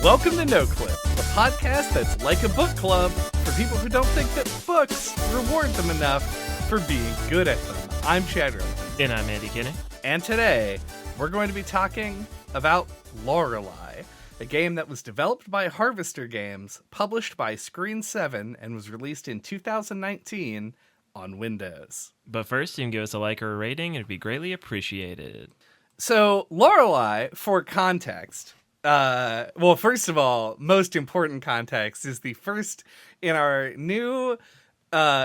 Welcome to No Clip, the podcast that's like a book club for people who don't think that books reward them enough for being good at them. I'm Chad Rosen. And I'm Andy Kinney. And today, we're going to be talking about Lorelai, a game that was developed by Harvester Games, published by Screen 7, and was released in 2019 on Windows. But first, you can give us a like or a rating, and it'd be greatly appreciated. So, Lorelai, for context, well, first of all, most important context, is the first in our new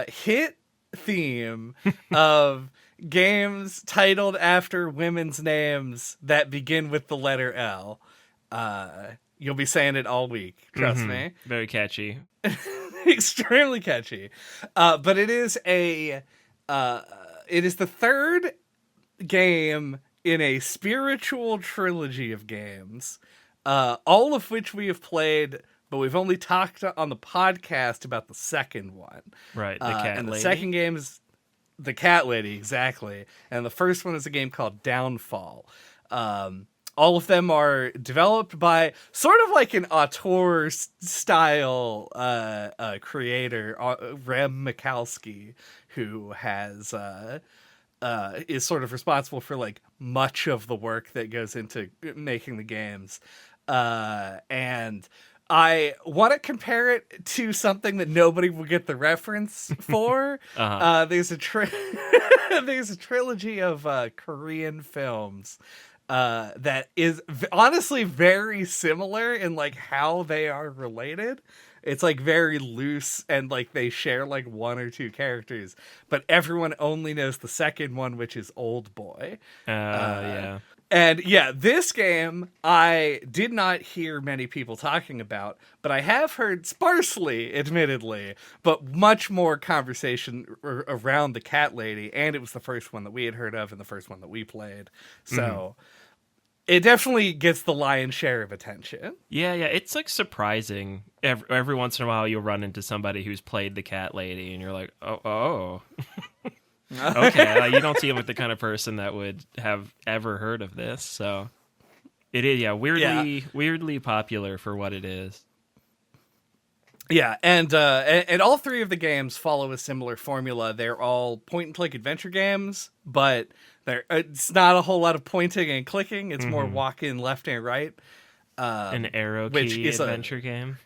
hit theme of games titled after women's names that begin with the letter L. You'll be saying it all week, trust me. Very catchy. Extremely catchy. But it is the third game in a spiritual trilogy of games, all of which we have played, but we've only talked on the podcast about the second one. Right, the Cat Lady. And the second game is the Cat Lady, exactly. And the first one is a game called Downfall. All of them are developed by sort of like an auteur-style creator, Rem Mikalski, who has is sort of responsible for like much of the work that goes into making the games. And I want to compare it to something that nobody will get the reference for. There's a trilogy of Korean films that is honestly very similar in like how they are related. It's like very loose and like they share like one or two characters, but everyone only knows the second one, which is Old Boy. Yeah. And yeah, this game I did not hear many people talking about, but I have heard sparsely, admittedly, but much more conversation around the Cat Lady, and it was the first one that we had heard of and the first one that we played. So it definitely gets the lion's share of attention. Yeah, it's like surprising. Every once in a while you'll run into somebody who's played the Cat Lady, and you're like, oh. Okay, you don't seem like the kind of person that would have ever heard of this. So it is, weirdly popular for what it is. Yeah, and all three of the games follow a similar formula. They're all point-and-click adventure games, but it's not a whole lot of pointing and clicking. It's more walk-in left and right. An arrow key adventure game.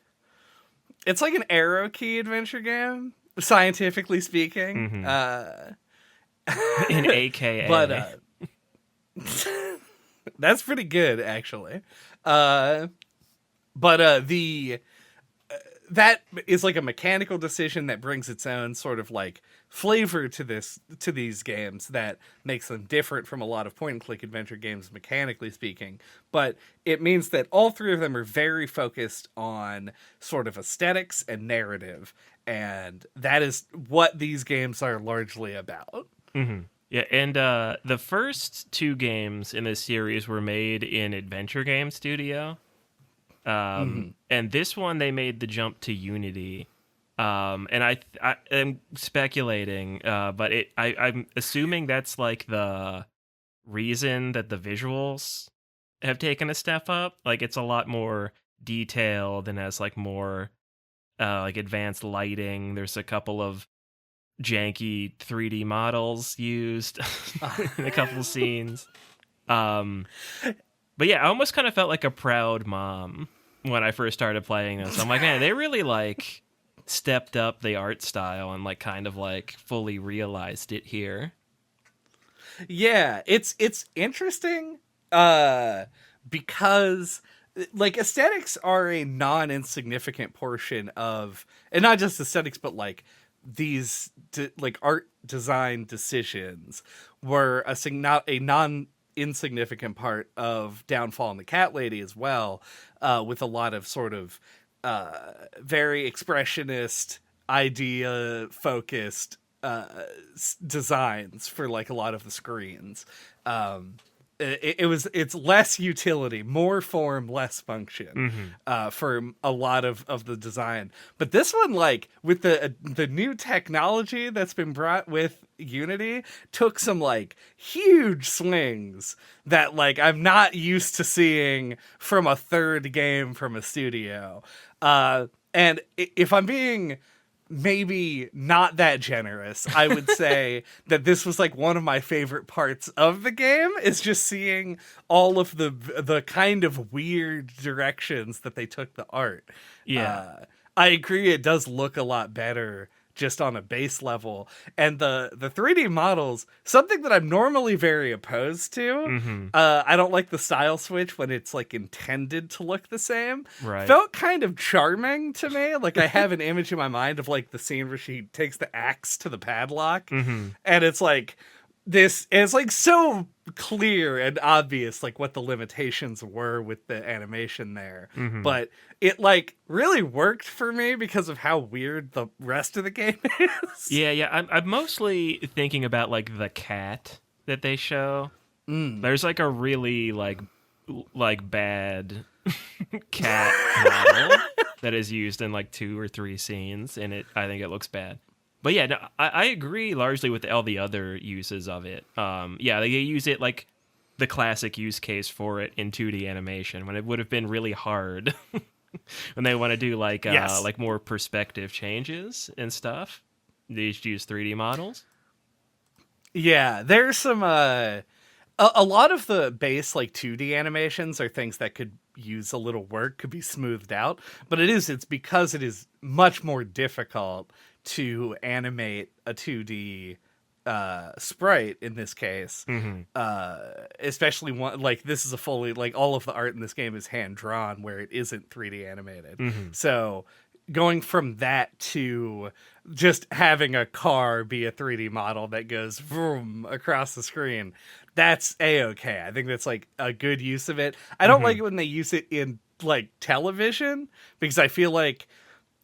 It's like an arrow key adventure game, scientifically speaking. An AKA. But that's pretty good, actually. That is like a mechanical decision that brings its own sort of like flavor to these games that makes them different from a lot of point-and-click adventure games, mechanically speaking. But it means that all three of them are very focused on sort of aesthetics and narrative, and that is what these games are largely about. Yeah, and the first two games in this series were made in Adventure Game Studio. And this one, they made the jump to Unity. And I am speculating, but I'm assuming that's like the reason that the visuals have taken a step up. Like it's a lot more detailed and has like more like advanced lighting. There's a couple of janky 3D models used in a couple of scenes. But yeah, I almost kind of felt like a proud mom when I first started playing this. I'm like, man, they really like stepped up the art style and like kind of like fully realized it here. Yeah, it's interesting because like aesthetics are a non-insignificant portion of, and not just aesthetics, but like these like art design decisions were a non-insignificant part of Downfall and the Cat Lady as well, with a lot of sort of very expressionist, idea-focused designs for like a lot of the screens. it's less utility, more form, less function, for a lot of the design. But this one, like with the new technology that's been brought with Unity, took some like huge swings that like I'm not used to seeing from a third game from a studio. And if I'm being maybe not that generous, I would say that this was like one of my favorite parts of the game, is just seeing all of the kind of weird directions that they took the art. I agree, it does look a lot better just on a base level, and the 3D models, something that I'm normally very opposed to. I don't like the style switch when it's like intended to look the same. Right. Felt kind of charming to me. Like I have an image in my mind of like the scene where she takes the axe to the padlock, and it's like this is like so clear and obvious like what the limitations were with the animation there. But it like really worked for me because of how weird the rest of the game is. Yeah. I'm mostly thinking about like the cat that they show. There's like a really like bad cat model that is used in like 2 or 3 scenes, and I think it looks bad. But yeah, no, I agree largely with all the other uses of it. Yeah, they use it like the classic use case for it in 2D animation, when it would have been really hard when they want to do like like more perspective changes and stuff. They just use 3D models. Yeah, there's some a lot of the base like 2D animations are things that could use a little work, could be smoothed out, but it's because it is much more difficult to animate a 2D sprite in this case. Especially one like this is a fully like all of the art in this game is hand drawn where it isn't 3D animated. So going from that to just having a car be a 3D model that goes vroom across the screen, that's a-okay. I think that's like a good use of it. I don't like it when they use it in like television, because I feel like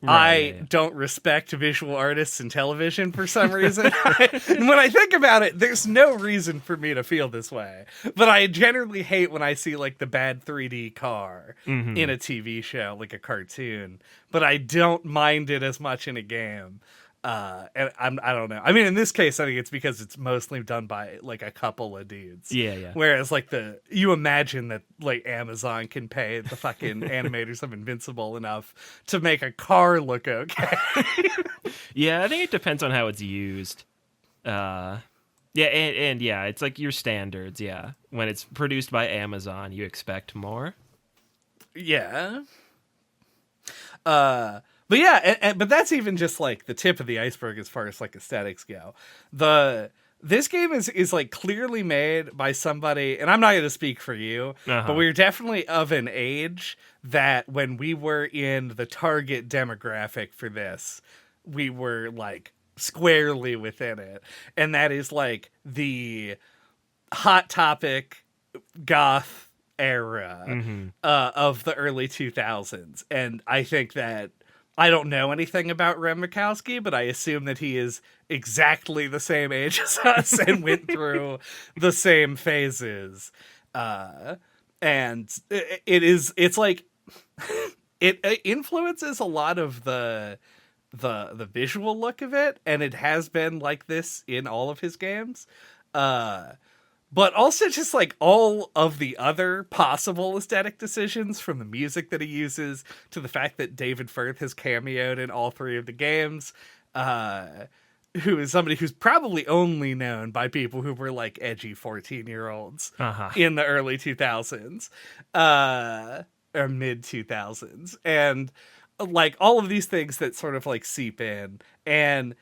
I don't respect visual artists in television for some reason. And when I think about it, there's no reason for me to feel this way. But I generally hate when I see like the bad 3D car in a TV show, like a cartoon. But I don't mind it as much in a game. And I don't know. I mean, in this case, I think it's because it's mostly done by like a couple of dudes. Yeah. Whereas like you imagine that like Amazon can pay the fucking animators of Invincible enough to make a car look okay. Yeah, I think it depends on how it's used. Yeah, and yeah, it's like your standards. Yeah, when it's produced by Amazon, you expect more. Yeah. But yeah, but that's even just like the tip of the iceberg as far as like aesthetics go. This game is like clearly made by somebody, and I'm not going to speak for you, but we're definitely of an age that when we were in the target demographic for this, we were like squarely within it. And that is like the Hot Topic goth era of the early 2000s. And I think that I don't know anything about Rem Mikowski, but I assume that he is exactly the same age as us and went through the same phases. And it's like it influences a lot of the visual look of it, and it has been like this in all of his games. But also just like all of the other possible aesthetic decisions, from the music that he uses to the fact that David Firth has cameoed in all 3 of the games, who is somebody who's probably only known by people who were like edgy 14-year-olds in the early 2000s, or mid 2000s. And like all of these things that sort of like seep in. And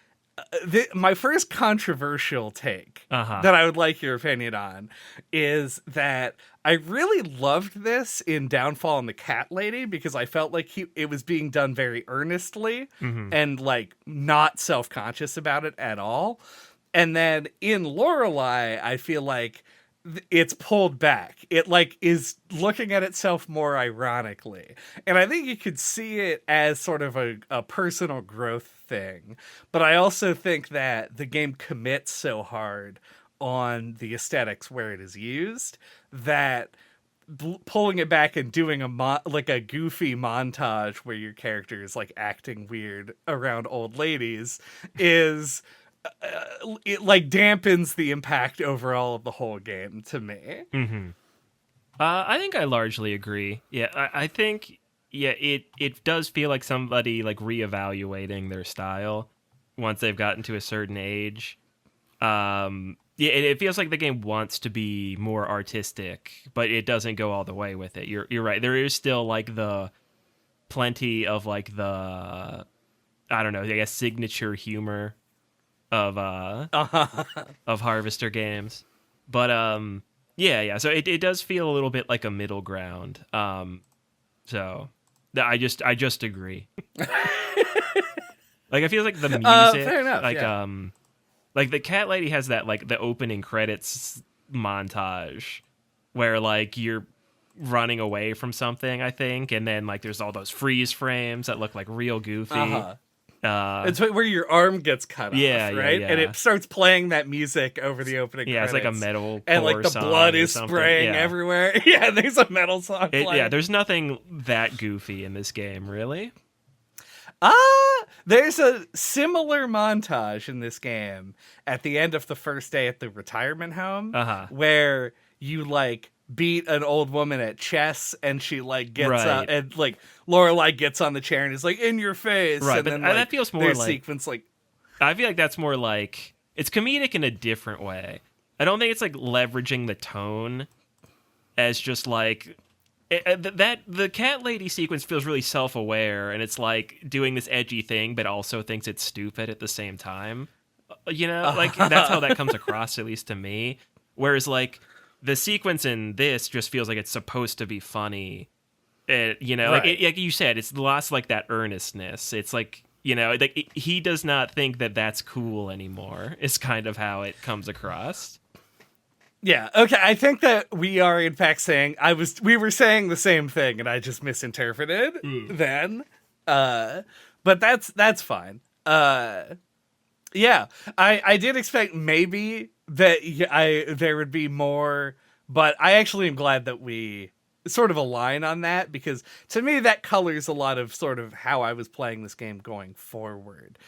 my first controversial take that I would like your opinion on is that I really loved this in Downfall and the Cat Lady, because I felt like it was being done very earnestly and like not self-conscious about it at all. And then in Lorelai, I feel like it's pulled back. It like is looking at itself more ironically. And I think you could see it as sort of a personal growth thing. But I also think that the game commits so hard on the aesthetics where it is used, that pulling it back and doing a goofy montage where your character is like acting weird around old ladies is it like dampens the impact overall of the whole game to me. Mm-hmm. I think I largely agree. Yeah, I think it does feel like somebody like reevaluating their style once they've gotten to a certain age. It feels like the game wants to be more artistic, but it doesn't go all the way with it. You're right. There is still like the plenty of like the, I don't know, I guess signature humor of of Harvester games. But yeah. So it does feel a little bit like a middle ground. So I just agree. Like I feel like the music, fair enough, like yeah. like the Cat Lady has that like the opening credits montage where like you're running away from something, I think, and then like there's all those freeze frames that look like real goofy. It's where your arm gets cut off, right? Yeah. And it starts playing that music over the opening credits. It's like a metal and like the blood is spraying everywhere. Yeah, there's a metal song playing. Yeah, there's nothing that goofy in this game, really. There's a similar montage in this game at the end of the first day at the retirement home where you like beat an old woman at chess and she like gets up and like Lorelai gets on the chair and is like in your face. Right, and but then, like, that feels more like sequence like I feel like that's more like it's comedic in a different way. I don't think it's like leveraging the tone as just like that the Cat Lady sequence feels really self-aware, and it's like doing this edgy thing, but also thinks it's stupid at the same time. You know, like that's how that comes across, at least to me. Whereas like the sequence in this just feels like it's supposed to be funny. You know, like you said, it's lost like that earnestness. It's like, you know, like he does not think that that's cool anymore. It's kind of how it comes across. Yeah, okay, I think that we are in fact saying we were saying the same thing and I just misinterpreted then. But that's fine. Yeah, I did expect maybe that there would be more, but I actually am glad that we sort of align on that, because to me that colors a lot of sort of how I was playing this game going forward.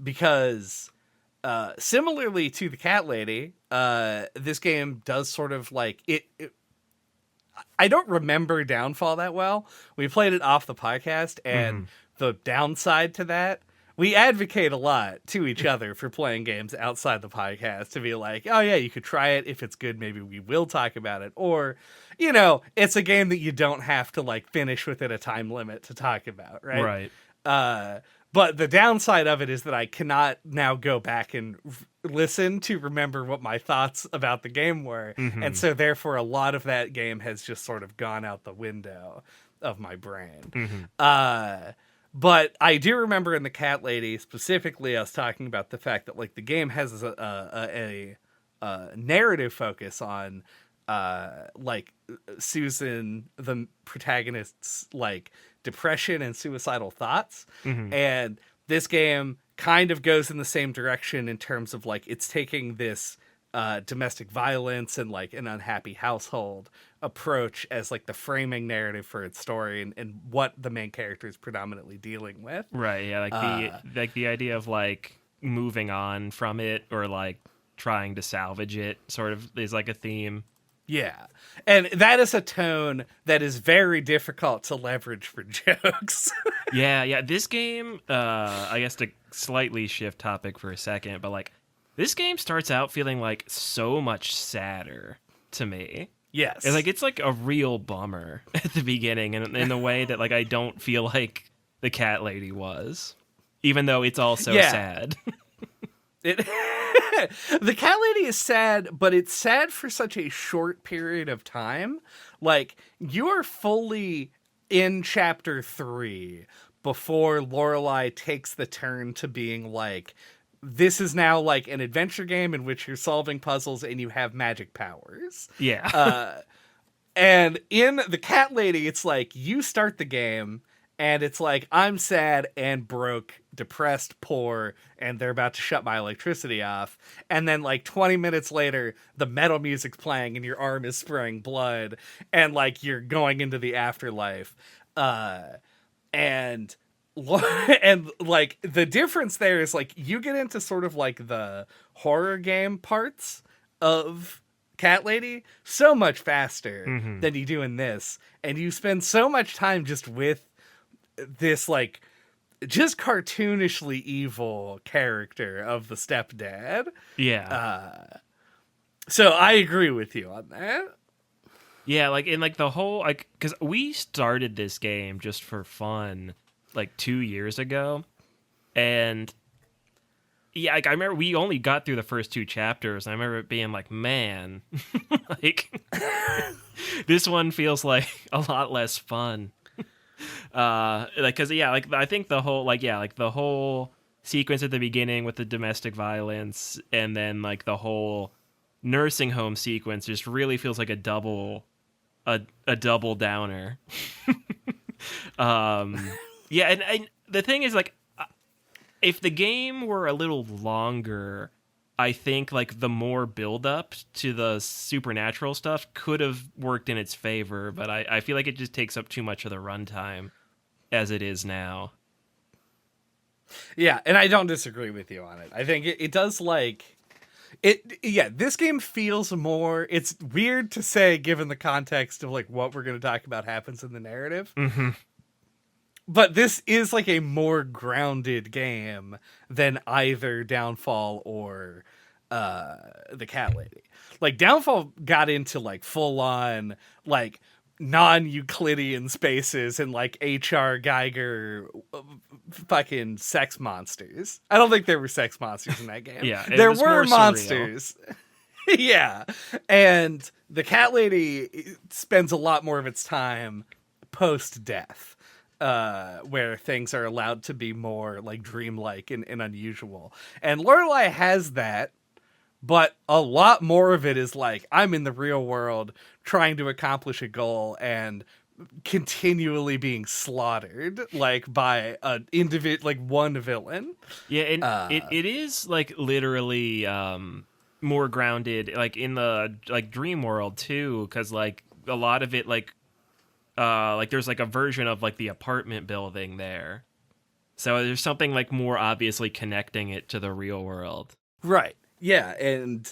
Because similarly to the Cat Lady, this game does sort of like it. I don't remember Downfall that well. We played it off the podcast, and the downside to that, we advocate a lot to each other for playing games outside the podcast to be like, oh yeah, you could try it. If it's good, maybe we will talk about it. Or, you know, it's a game that you don't have to like finish within a time limit to talk about, right? Right. But the downside of it is that I cannot now go back and listen to remember what my thoughts about the game were. And so therefore a lot of that game has just sort of gone out the window of my brain. But I do remember in the Cat Lady specifically, I was talking about the fact that like the game has a narrative focus on like Susan, the protagonist's like depression and suicidal thoughts. And this game kind of goes in the same direction in terms of like it's taking this domestic violence and like an unhappy household approach as like the framing narrative for its story and what the main character is predominantly dealing with. Right. Yeah. Like the idea of like moving on from it or like trying to salvage it sort of is like a theme. Yeah. And that is a tone that is very difficult to leverage for jokes. Yeah. This game, I guess to slightly shift topic for a second, but like this game starts out feeling like so much sadder to me. Yes. And like it's like a real bummer at the beginning in the way that like I don't feel like the Cat Lady was, even though it's also sad. The Cat Lady is sad, but it's sad for such a short period of time. Like, you're fully in chapter 3 before Lorelai takes the turn to being like, this is now like an adventure game in which you're solving puzzles and you have magic powers. Yeah. And in the Cat Lady, it's like you start the game and it's like, I'm sad and broke, depressed, poor, and they're about to shut my electricity off. And then like 20 minutes later, the metal music's playing and your arm is spraying blood, and like you're going into the afterlife. And and like the difference there is like you get into sort of like the horror game parts of Cat Lady so much faster than you do in this, and you spend so much time just with this like just cartoonishly evil character of the stepdad. So I agree with you on that. Yeah, like in like the whole like because we started this game just for fun like 2 years ago, and yeah, like I remember we only got through the first 2 chapters. And I remember it being like, man, like this one feels like a lot less fun. Like because yeah, like I think the whole like the whole sequence at the beginning with the domestic violence, and then like the whole nursing home sequence just really feels like a double downer. Yeah, and the thing is like if the game were a little longer, I think like the more build up to the supernatural stuff could have worked in its favor, but I feel like it just takes up too much of the runtime as it is now. Yeah, and I don't disagree with you on it. I think it does like it. Yeah, this game feels more. It's weird to say given the context of like what we're going to talk about happens in the narrative. But this is like a more grounded game than either Downfall or the Cat Lady. Like Downfall got into like full on like non-Euclidean spaces and like H.R. Geiger fucking sex monsters. I don't think there were sex monsters in that game. Yeah, there were monsters. Yeah. And the Cat Lady spends a lot more of its time post-death. Where things are allowed to be more like dreamlike and unusual. And Lorelai has that, but a lot more of it is like, I'm in the real world trying to accomplish a goal and continually being slaughtered like by an individual, like one villain. Yeah, and it is like literally more grounded like in the like dream world too, because like a lot of it like there's like a version of like the apartment building there. So there's something like more obviously connecting it to the real world. Right. Yeah, and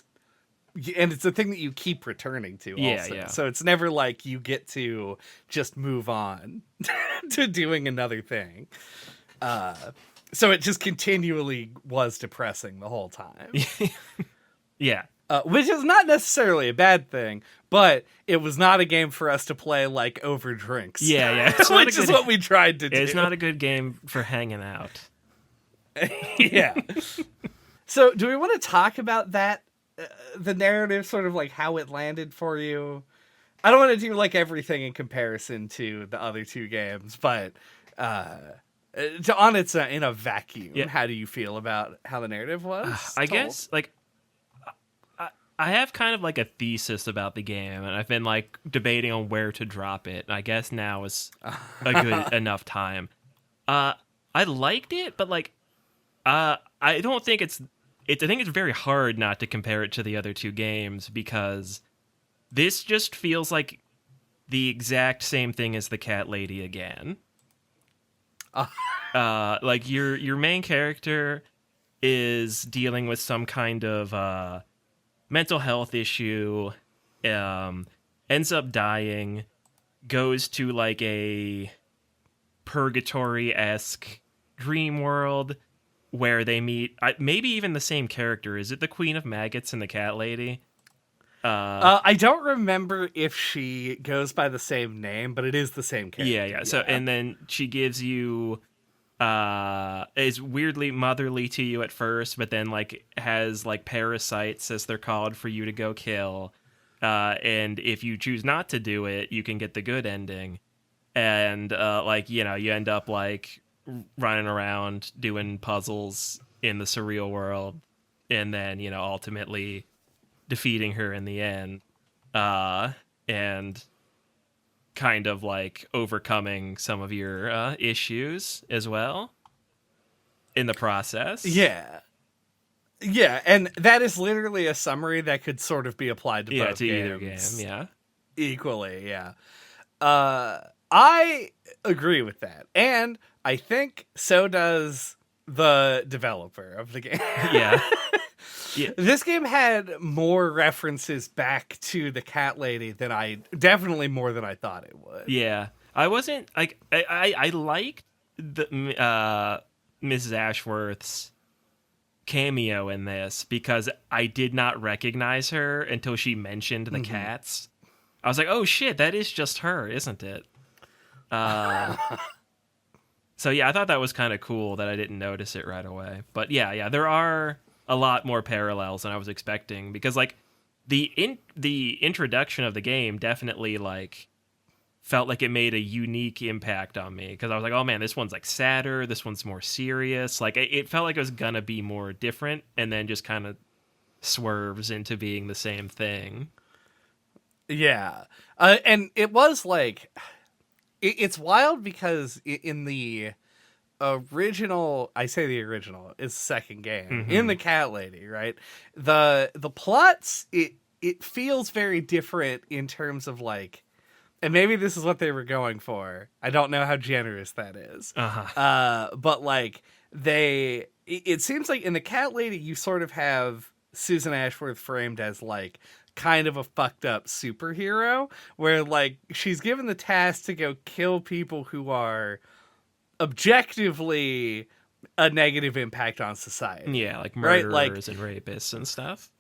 it's a thing that you keep returning to also. Yeah. So it's never like you get to just move on to doing another thing. So it just continually was depressing the whole time. Yeah. Which is not necessarily a bad thing, but it was not a game for us to play like over drinks. Yeah. Which is what we tried to do. It's not a good game for hanging out. Yeah. So do we want to talk about that? The narrative, sort of like how it landed for you? I don't want to do like everything in comparison to the other two games, but on its in a vacuum, how do you feel about how the narrative was? I guess like I have kind of like a thesis about the game, and I've been like debating on where to drop it. And I guess now is a good enough time. I liked it, but like, I don't think it's. I think it's very hard not to compare it to the other two games because this just feels like the exact same thing as the Cat Lady again. Like your main character is dealing with some kind of mental health issue, ends up dying, goes to like a purgatory-esque dream world where they meet maybe even the same character. Is it the Queen of Maggots and the Cat Lady? I don't remember if she goes by the same name, but it is the same character. Yeah. So and then she gives you is weirdly motherly to you at first, but then like has like parasites, as they're called, for you to go kill. And if you choose not to do it, you can get the good ending. And like, you know, you end up like running around doing puzzles in the surreal world, and then, you know, ultimately defeating her in the end. And kind of like overcoming some of your issues as well in the process. Yeah. Yeah, and that is literally a summary that could sort of be applied to both to games. either game, yeah. Equally, yeah. I agree with that. And I think so does the developer of the game. Yeah. Yeah. This game had more references back to the Cat Lady than definitely more than I thought it would. Yeah. I wasn't like I liked the Mrs. Ashworth's cameo in this because I did not recognize her until she mentioned the cats. I was like, oh shit, that is just her, isn't it? So yeah, I thought that was kind of cool that I didn't notice it right away. But yeah, there are a lot more parallels than I was expecting because like the introduction of the game definitely like felt like it made a unique impact on me because I was like, oh man, this one's like sadder, this one's more serious. Like it felt like it was gonna be more different, and then just kind of swerves into being the same thing. Yeah, and it was like it's wild because in the original, I say the original, is the second game in the Cat Lady, right? The plots it feels very different in terms of like. And maybe this is what they were going for. I don't know how generous that is. But like it seems like in the Cat Lady, you sort of have Susan Ashworth framed as like kind of a fucked up superhero, where like she's given the task to go kill people who are objectively a negative impact on society. Yeah, like murderers, right? Like, and rapists and stuff.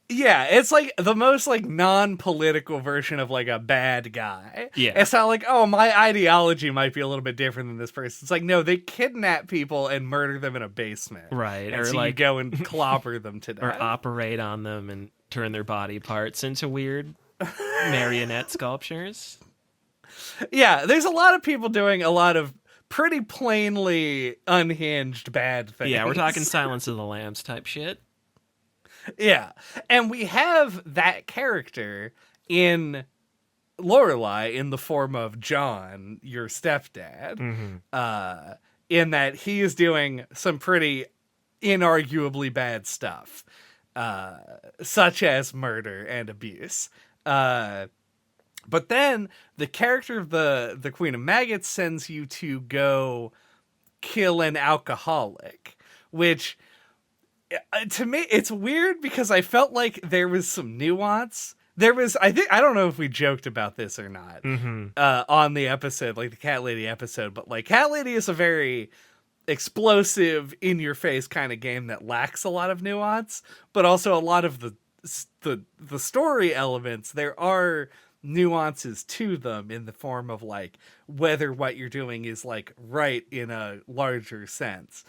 Yeah, it's like the most like non-political version of like a bad guy. Yeah. It's not like, oh, my ideology might be a little bit different than this person. It's like, no, they kidnap people and murder them in a basement. Right. And or so like you go and clobber them to death. Or operate on them and turn their body parts into weird marionette sculptures. Yeah, there's a lot of people doing a lot of pretty plainly unhinged bad things. Yeah, we're talking Silence of the Lambs type shit. Yeah, and we have that character in Lorelai in the form of John, your stepdad, in that he is doing some pretty inarguably bad stuff, such as murder and abuse. But then the character of the Queen of Maggots sends you to go kill an alcoholic, which... to me, it's weird because I felt like there was some nuance. There was, I don't know if we joked about this or not on the episode, like the Cat Lady episode, but like Cat Lady is a very explosive, in-your-face kind of game that lacks a lot of nuance, but also a lot of the story elements. There are nuances to them in the form of like whether what you're doing is like right in a larger sense,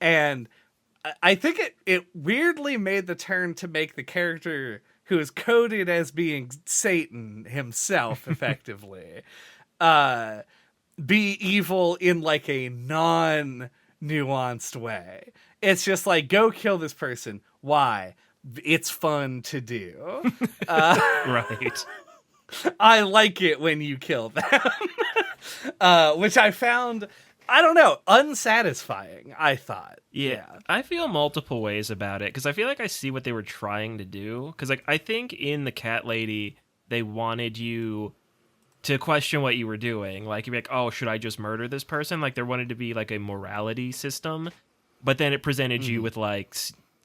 and I think it weirdly made the turn to make the character who is coded as being Satan himself, effectively, be evil in like a non-nuanced way. It's just like, go kill this person. Why? It's fun to do. Right. I like it when you kill them. Which I found... I don't know, unsatisfying, I thought. Yeah. I feel multiple ways about it, because I feel like I see what they were trying to do. Because like, I think in the Cat Lady, they wanted you to question what you were doing. Like, you'd be like, oh, should I just murder this person? Like, there wanted to be like a morality system. But then it presented you with like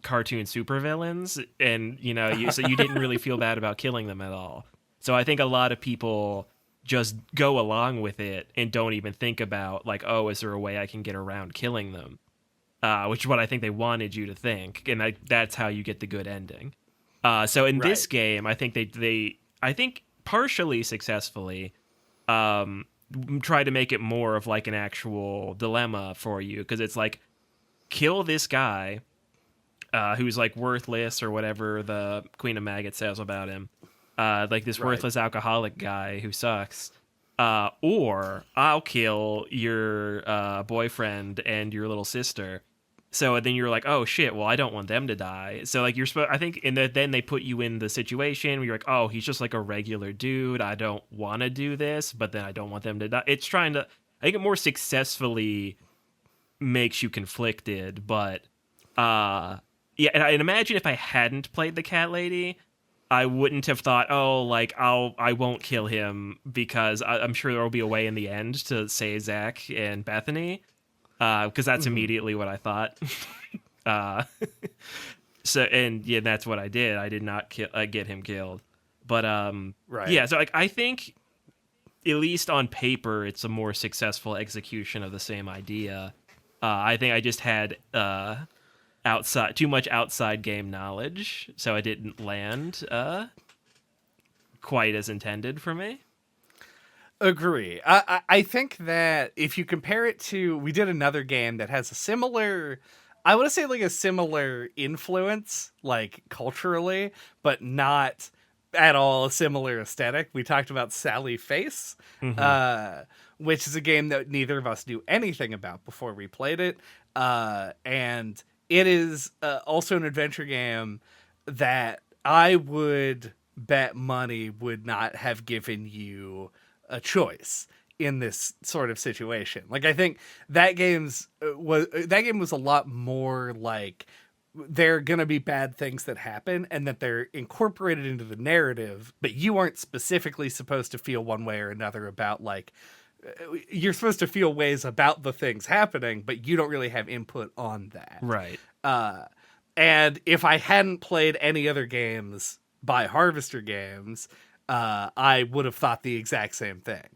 cartoon supervillains, and, you know, so you didn't really feel bad about killing them at all. So I think a lot of people... just go along with it and don't even think about like, oh, is there a way I can get around killing them? Which is what I think they wanted you to think, and that's how you get the good ending. So in this game, I think they I think partially successfully try to make it more of like an actual dilemma for you, because it's like, kill this guy who's like worthless or whatever the Queen of Maggots says about him. Like this worthless alcoholic guy who sucks, or I'll kill your boyfriend and your little sister, So then you're like, oh shit, well I don't want them to die. So like you're supposed, I think, then they put you in the situation where you're like, oh, he's just like a regular dude. I don't want to do this, but then I don't want them to die. It's trying to, I think it more successfully makes you conflicted, but yeah, and imagine if I hadn't played the Cat Lady, I wouldn't have thought, oh, like I won't kill him because I'm sure there will be a way in the end to save Zach and Bethany, because that's immediately what I thought. uh, so and yeah, that's what I did. I did not get him killed, but Right. yeah. So like I think, at least on paper, it's a more successful execution of the same idea. I think I just had too much outside game knowledge, so I didn't land quite as intended for me. Agree. I think that if you compare it to, we did another game that has a similar, I want to say like a similar influence, like culturally, but not at all a similar aesthetic. We talked about Sally Face, which is a game that neither of us knew anything about before we played it. And it is also an adventure game that I would bet money would not have given you a choice in this sort of situation. Like, I think that game was a lot more like there are going to be bad things that happen and that they're incorporated into the narrative, but you aren't specifically supposed to feel one way or another about, like, you're supposed to feel ways about the things happening, but you don't really have input on that. Right. And if I hadn't played any other games by Harvester Games, I would have thought the exact same thing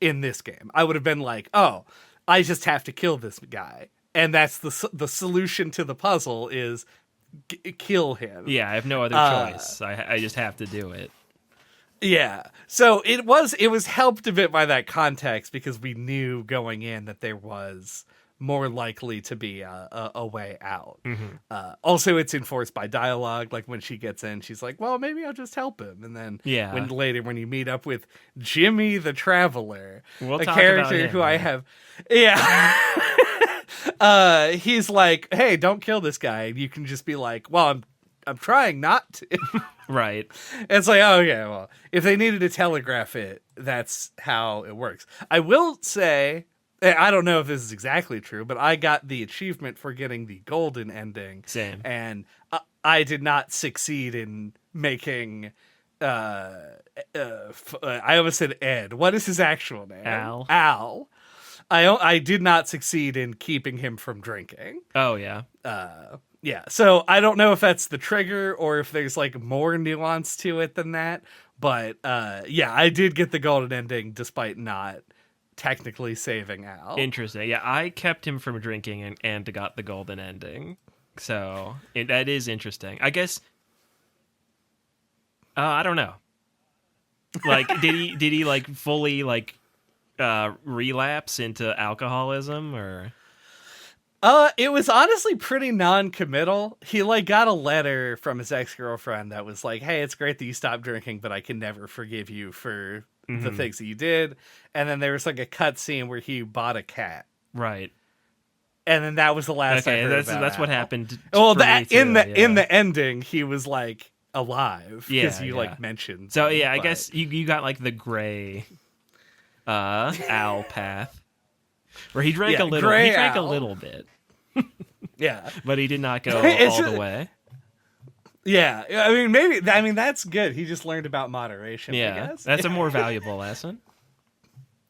in this game. I would have been like, oh, I just have to kill this guy. And that's the solution to the puzzle is kill him. Yeah, I have no other choice. I just have to do it. Yeah. So it was helped a bit by that context because we knew going in that there was more likely to be a way out. Also, it's enforced by dialogue. Like when she gets in, she's like, well, maybe I'll just help him. And then when you meet up with Jimmy the Traveler, we'll a talk character about him, who I have. Yeah. He's like, hey, don't kill this guy. And you can just be like, well, I'm trying not to. Right. It's like, oh, yeah, well, if they needed to telegraph it, that's how it works. I will say, I don't know if this is exactly true, but I got the achievement for getting the golden ending. Same. And I did not succeed in making, I almost said Ed. What is his actual name? Al. I did not succeed in keeping him from drinking. Oh, yeah. Yeah, so I don't know if that's the trigger or if there's like more nuance to it than that, but yeah, I did get the golden ending despite not technically saving Al. Interesting. Yeah, I kept him from drinking and got the golden ending, so that is interesting. I guess I don't know. Like, did he like fully like relapse into alcoholism or? It was honestly pretty non-committal. He like got a letter from his ex-girlfriend that was like, hey, it's great that you stopped drinking, but I can never forgive you for the things that you did. And then there was like a cut scene where he bought a cat. Right. And then that was the last I heard about that's Al. what happened. Well, in the ending, he was like alive because you like mentioned. So yeah, I guess you got like the gray Al path. Where he drank a little. He drank a little bit. Yeah. But he did not go all the way. Yeah. I mean, that's good. He just learned about moderation, I guess. That's a more valuable lesson.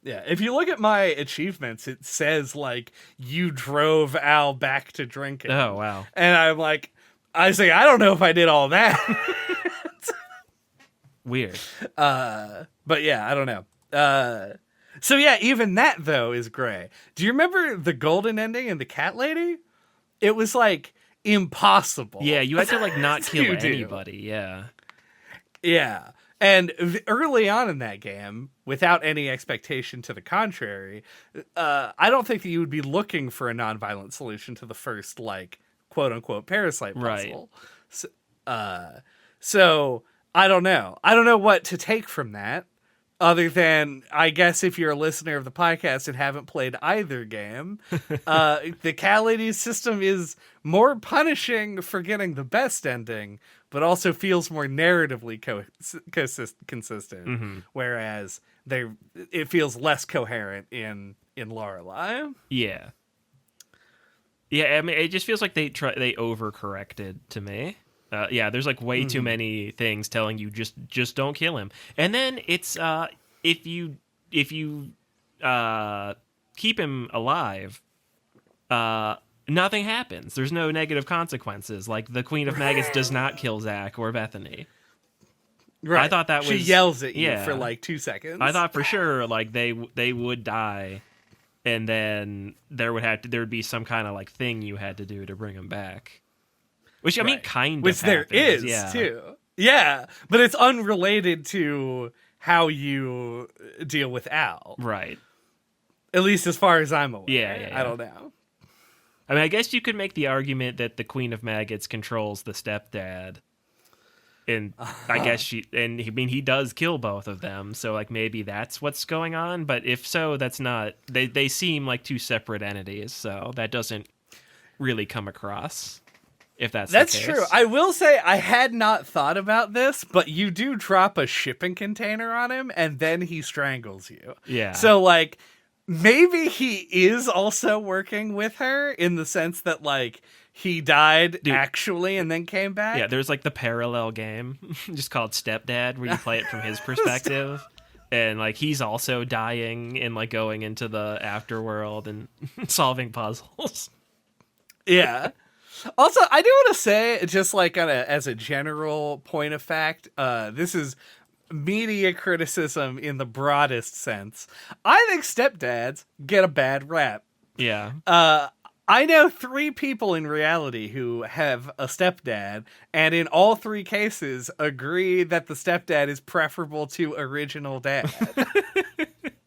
Yeah. If you look at my achievements, it says, like, you drove Al back to drinking. Oh, wow. And I'm like, I don't know if I did all that. Weird. But yeah, I don't know. So yeah, even that, though, is gray. Do you remember the golden ending in the Cat Lady? It was, like, impossible. Yeah, you had to, like, not kill anybody, yeah. Yeah. And early on in that game, without any expectation to the contrary, I don't think that you would be looking for a nonviolent solution to the first, like, quote-unquote parasite puzzle. Right. So I don't know. I don't know what to take from that. other than, I guess, if you're a listener of the podcast and haven't played either game, the Cat Lady system is more punishing for getting the best ending, but also feels more narratively consistent. Whereas it feels less coherent in Lorelai. Yeah. Yeah, I mean, it just feels like they overcorrected to me. There's like way too many things telling you just don't kill him, and then it's if you keep him alive, nothing happens. There's no negative consequences. Like the Queen of Maggots does not kill Zach or Bethany. Right. I thought that she yells at you for like 2 seconds. I thought for sure like they would die, and then there would be some kind of like thing you had to do to bring him back. Which, I mean, kind of Which there happens, is, too. Yeah, but it's unrelated to how you deal with Al. Right. At least as far as I'm aware. Yeah. I don't know. I mean, I guess you could make the argument that the Queen of Maggots controls the stepdad. And I guess he does kill both of them, so like maybe that's what's going on. But if so, that's not... They seem like two separate entities, so that doesn't really come across. If that's the case. True. I will say I had not thought about this, but you do drop a shipping container on him and then he strangles you. Yeah. So like maybe he is also working with her in the sense that like he died actually and then came back. Yeah, there's like the parallel game just called Stepdad where you play it from his perspective. And like he's also dying and like going into the afterworld and solving puzzles. Yeah. Also, I do want to say, just like as a general point of fact, this is media criticism in the broadest sense. I think stepdads get a bad rap. Yeah. I know 3 people in reality who have a stepdad, and in all 3 cases agree that the stepdad is preferable to original dad.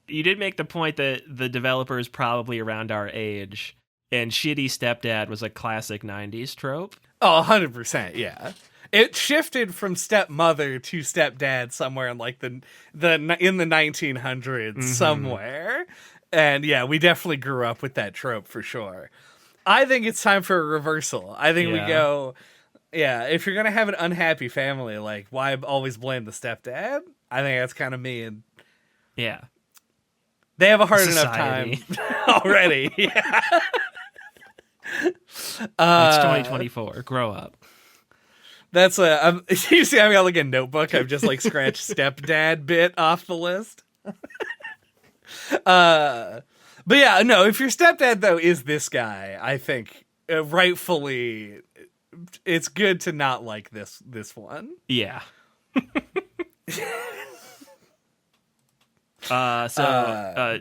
You did make the point that the developer is probably around our age. And shitty stepdad was a classic 90s trope. Oh, 100%, yeah. It shifted from stepmother to stepdad somewhere in like in the 1900s somewhere. And yeah, we definitely grew up with that trope for sure. I think it's time for a reversal. I think we go, if you're going to have an unhappy family, like why always blame the stepdad? I think that's kind of mean. Yeah. They have a hard enough time already. Yeah. It's 2024. Grow up. That's you see, I've got like a notebook. I've just like scratched stepdad bit off the list. But yeah, no. If your stepdad though is this guy, I think rightfully, it's good to not like this one. Yeah.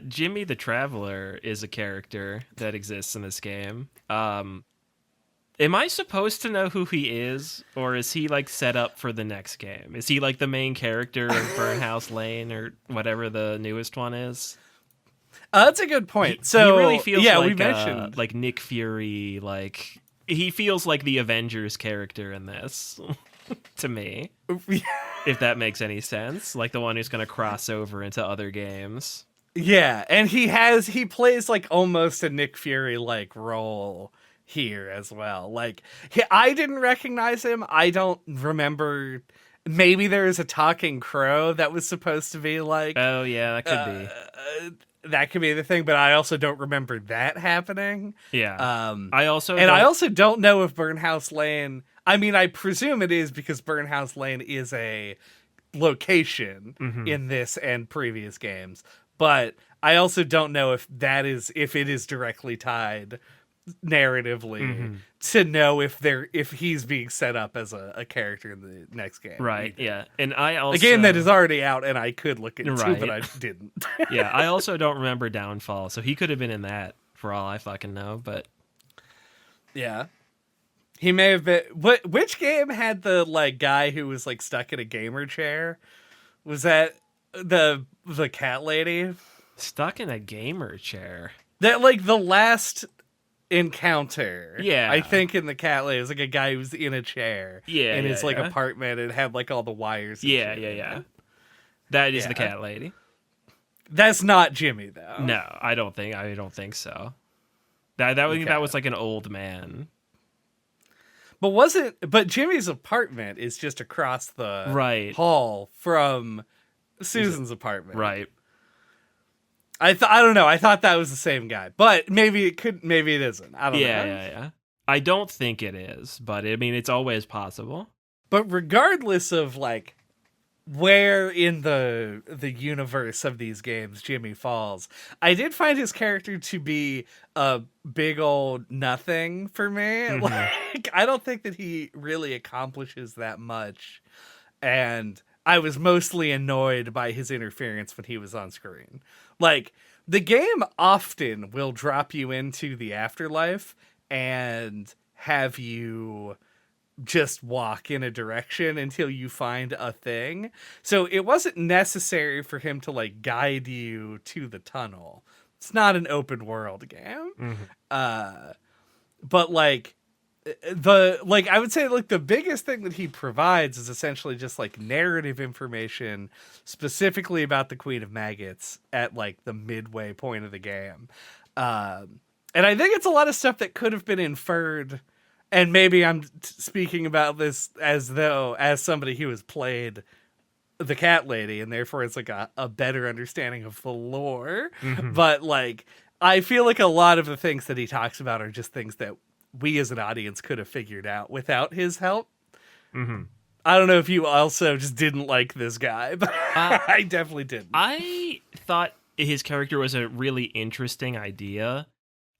Jimmy the Traveler is a character that exists in this game. Am I supposed to know who he is, or is he like set up for the next game? Is he like the main character of Burnhouse Lane or whatever the newest one is? That's a good point. So he really feels we mentioned like Nick Fury, like he feels like the Avengers character in this to me. If that makes any sense, like the one who's going to cross over into other games. Yeah, and he plays like almost a Nick Fury like role here as well. Like I didn't recognize him. I don't remember. Maybe there is a talking crow that was supposed to be like. Oh yeah, that could be. That could be the thing, but I also don't remember that happening. Yeah. I also don't know if Burnhouse Lane. I mean, I presume it is because Burnhouse Lane is a location in this and previous games. But I also don't know if it is directly tied narratively to know if he's being set up as a character in the next game. Right, yeah. And I also... A game that is already out and I could look into, but I didn't. Yeah, I also don't remember Downfall, so he could have been in that for all I fucking know, but... Yeah. He may have been... Which game had the like guy who was like stuck in a gamer chair? Was that the Cat Lady? Stuck in a gamer chair? That like the last... encounter. Yeah. I think in the Cat Lady, it was like a guy who was in a chair in his like apartment and had like all the wires. Yeah. That is the Cat Lady. That's not Jimmy, though. No, I don't think so. That was like an old man. But Jimmy's apartment is just across the hall from Susan's apartment. Right. I don't know. I thought that was the same guy, but maybe it isn't. I don't know. Yeah. I don't think it is, but I mean, it's always possible. But regardless of like where in the universe of these games Jimmy falls, I did find his character to be a big old nothing for me. Mm-hmm. Like, I don't think that he really accomplishes that much, and I was mostly annoyed by his interference when he was on screen. Like, the game often will drop you into the afterlife and have you just walk in a direction until you find a thing. So it wasn't necessary for him to like guide you to the tunnel. It's not an open world game. Mm-hmm. But like I would say like the biggest thing that he provides is essentially just like narrative information specifically about the Queen of Maggots at like the midway point of the game. And I think it's a lot of stuff that could have been inferred. And maybe I'm speaking about this as somebody who has played the Cat Lady, and therefore it's like a better understanding of the lore. Mm-hmm. But like, I feel like a lot of the things that he talks about are just things that we as an audience could have figured out without his help. Mm-hmm. I don't know if you also just didn't like this guy, but I definitely didn't. I thought his character was a really interesting idea.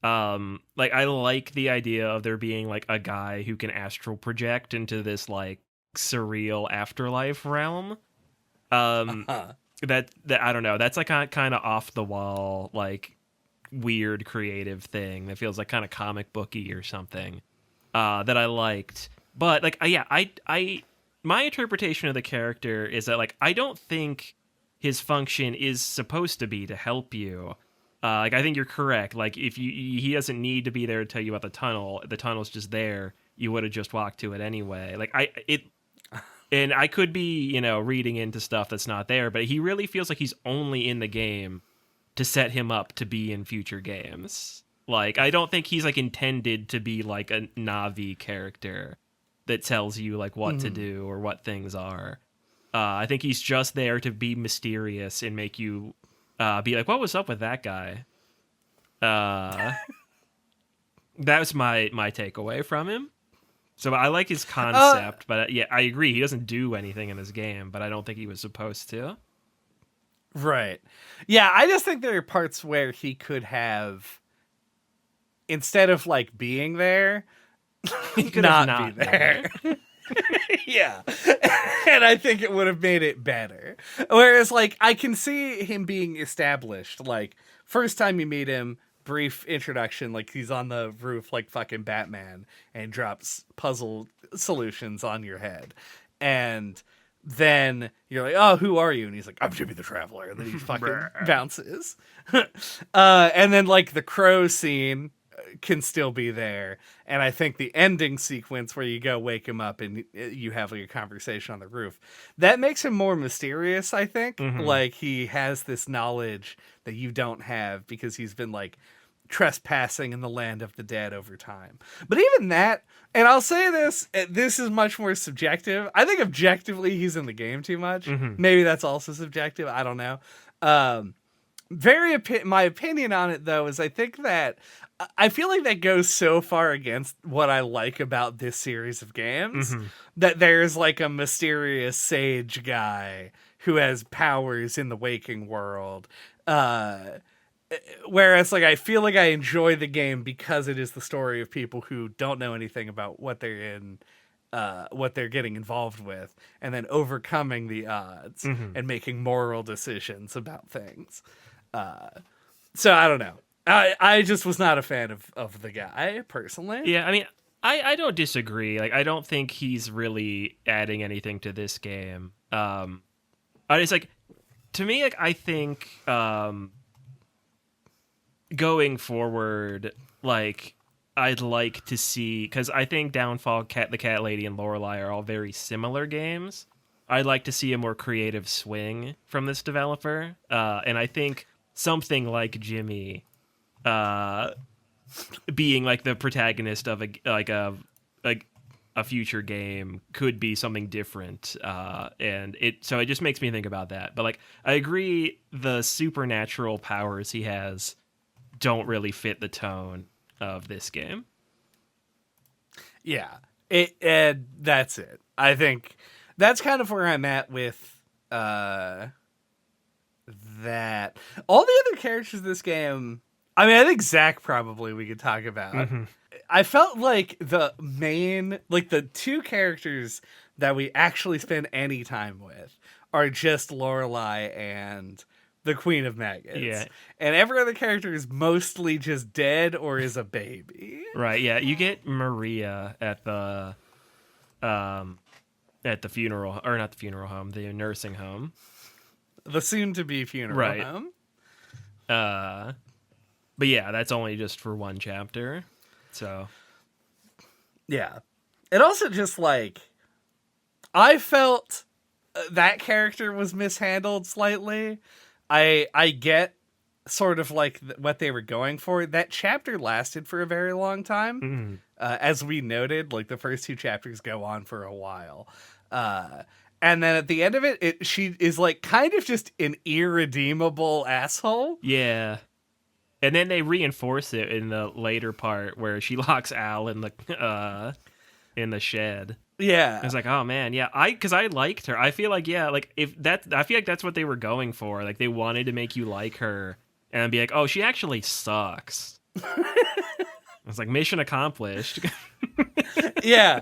Like I like the idea of there being like a guy who can astral project into this like surreal afterlife realm. That I don't know, that's like a kind of off the wall, like weird creative thing that feels like kind of comic booky or something. That I liked. But like I my interpretation of the character is that like I don't think his function is supposed to be to help you. Like I think you're correct. Like if he doesn't need to be there to tell you about the tunnel. The tunnel's just there. You would have just walked to it anyway. Like and I could be, reading into stuff that's not there, but he really feels like he's only in the game to set him up to be in future games. Like I don't think he's like intended to be like a Navi character that tells you like what to do or what things are. I think he's just there to be mysterious and make you be like, what was up with that guy? That was my takeaway from him. So I like his concept, but yeah, I agree. He doesn't do anything in this game, but I don't think he was supposed to. Right. Yeah, I just think there are parts where he could have, instead of like being there, he could not be there. Yeah. And I think it would have made it better. Whereas like I can see him being established. Like first time you meet him, brief introduction, like he's on the roof like fucking Batman and drops puzzle solutions on your head. And then you're like, oh, who are you? And he's like, I'm Jimmy the Traveler. And then he fucking bounces. And then like the crow scene can still be there, and I think the ending sequence where you go wake him up and you have like a conversation on the roof, that makes him more mysterious. I think like he has this knowledge that you don't have because he's been like trespassing in the land of the dead over time. But even that, and I'll say this is much more subjective. I think objectively he's in the game too much. Maybe that's also subjective, I don't know. My opinion on it though is I think that I feel like that goes so far against what I like about this series of games that there's like a mysterious sage guy who has powers in the waking world. Whereas like I feel like I enjoy the game because it is the story of people who don't know anything about what they're in, what they're getting involved with, and then overcoming the odds and making moral decisions about things. So I don't know. I just was not a fan of the guy personally. Yeah, I mean, I don't disagree. Like, I don't think he's really adding anything to this game. It's like, to me, like I think going forward, like I'd like to see, because I think Downfall, the Cat Lady, and Lorelai are all very similar games. I'd like to see a more creative swing from this developer. And I think something like Jimmy being like the protagonist of a future game could be something different. And it just makes me think about that. But like, I agree, the supernatural powers he has don't really fit the tone of this game. Yeah, that's it. I think that's kind of where I'm at with that. All the other characters in this game, I mean, I think Zach probably we could talk about. Mm-hmm. I felt like the two characters that we actually spend any time with are just Lorelai and the Queen of Maggots. Yeah. And every other character is mostly just dead or is a baby. Right, yeah. You get Maria at the funeral, or not the funeral home, the nursing home. The soon-to-be funeral home. But yeah, that's only just for one chapter. So. Yeah. It also just, like, I felt that character was mishandled slightly. I get sort of like what they were going for. That chapter lasted for a very long time. Mm. As we noted, like the first two chapters go on for a while. And then at the end of it, she is like kind of just an irredeemable asshole. Yeah. And then they reinforce it in the later part where she locks Al in the shed. Yeah. It's like, oh man, yeah. Because I liked her. I feel like, yeah, like I feel like that's what they were going for. Like they wanted to make you like her and be like, oh, she actually sucks. It's like mission accomplished. Yeah.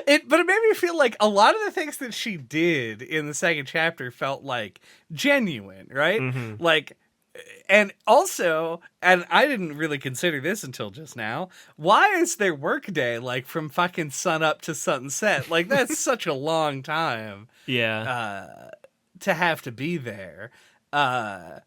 But it made me feel like a lot of the things that she did in the second chapter felt like genuine, right? Mm-hmm. Like, and also, and I didn't really consider this until just now, why is their workday like from fucking sun up to sunset? Like that's such a long time. Yeah. To have to be there. And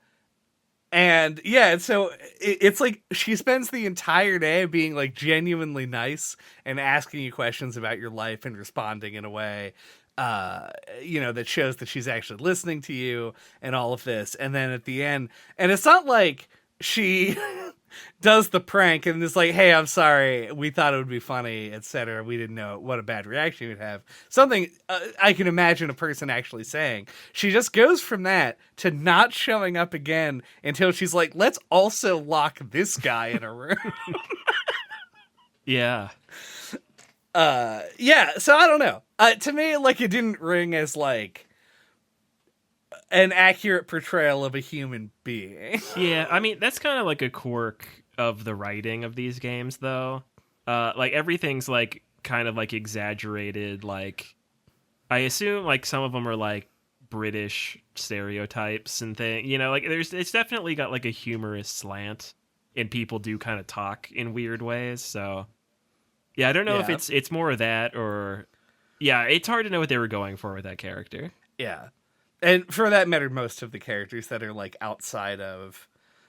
yeah, so it's like she spends the entire day being like genuinely nice and asking you questions about your life and responding in a way that shows that she's actually listening to you and all of this. And then at the end, and it's not like she does the prank and is like, hey, I'm sorry, we thought it would be funny, etc. We didn't know what a bad reaction you'd have. Something I can imagine a person actually saying. She just goes from that to not showing up again until she's like, let's also lock this guy in a room. Yeah. Yeah, so I don't know. To me, like, it didn't ring as, like, an accurate portrayal of a human being. Yeah, I mean, that's kind of like a quirk of the writing of these games, though. Like, everything's, like, kind of, like, exaggerated. Like, I assume, like, some of them are, like, British stereotypes and things. You know, like, it's definitely got, like, a humorous slant, and people do kind of talk in weird ways, so... Yeah, I don't know if it's more of that or... Yeah, it's hard to know what they were going for with that character. Yeah. And for that matter, most of the characters that are, like, outside of...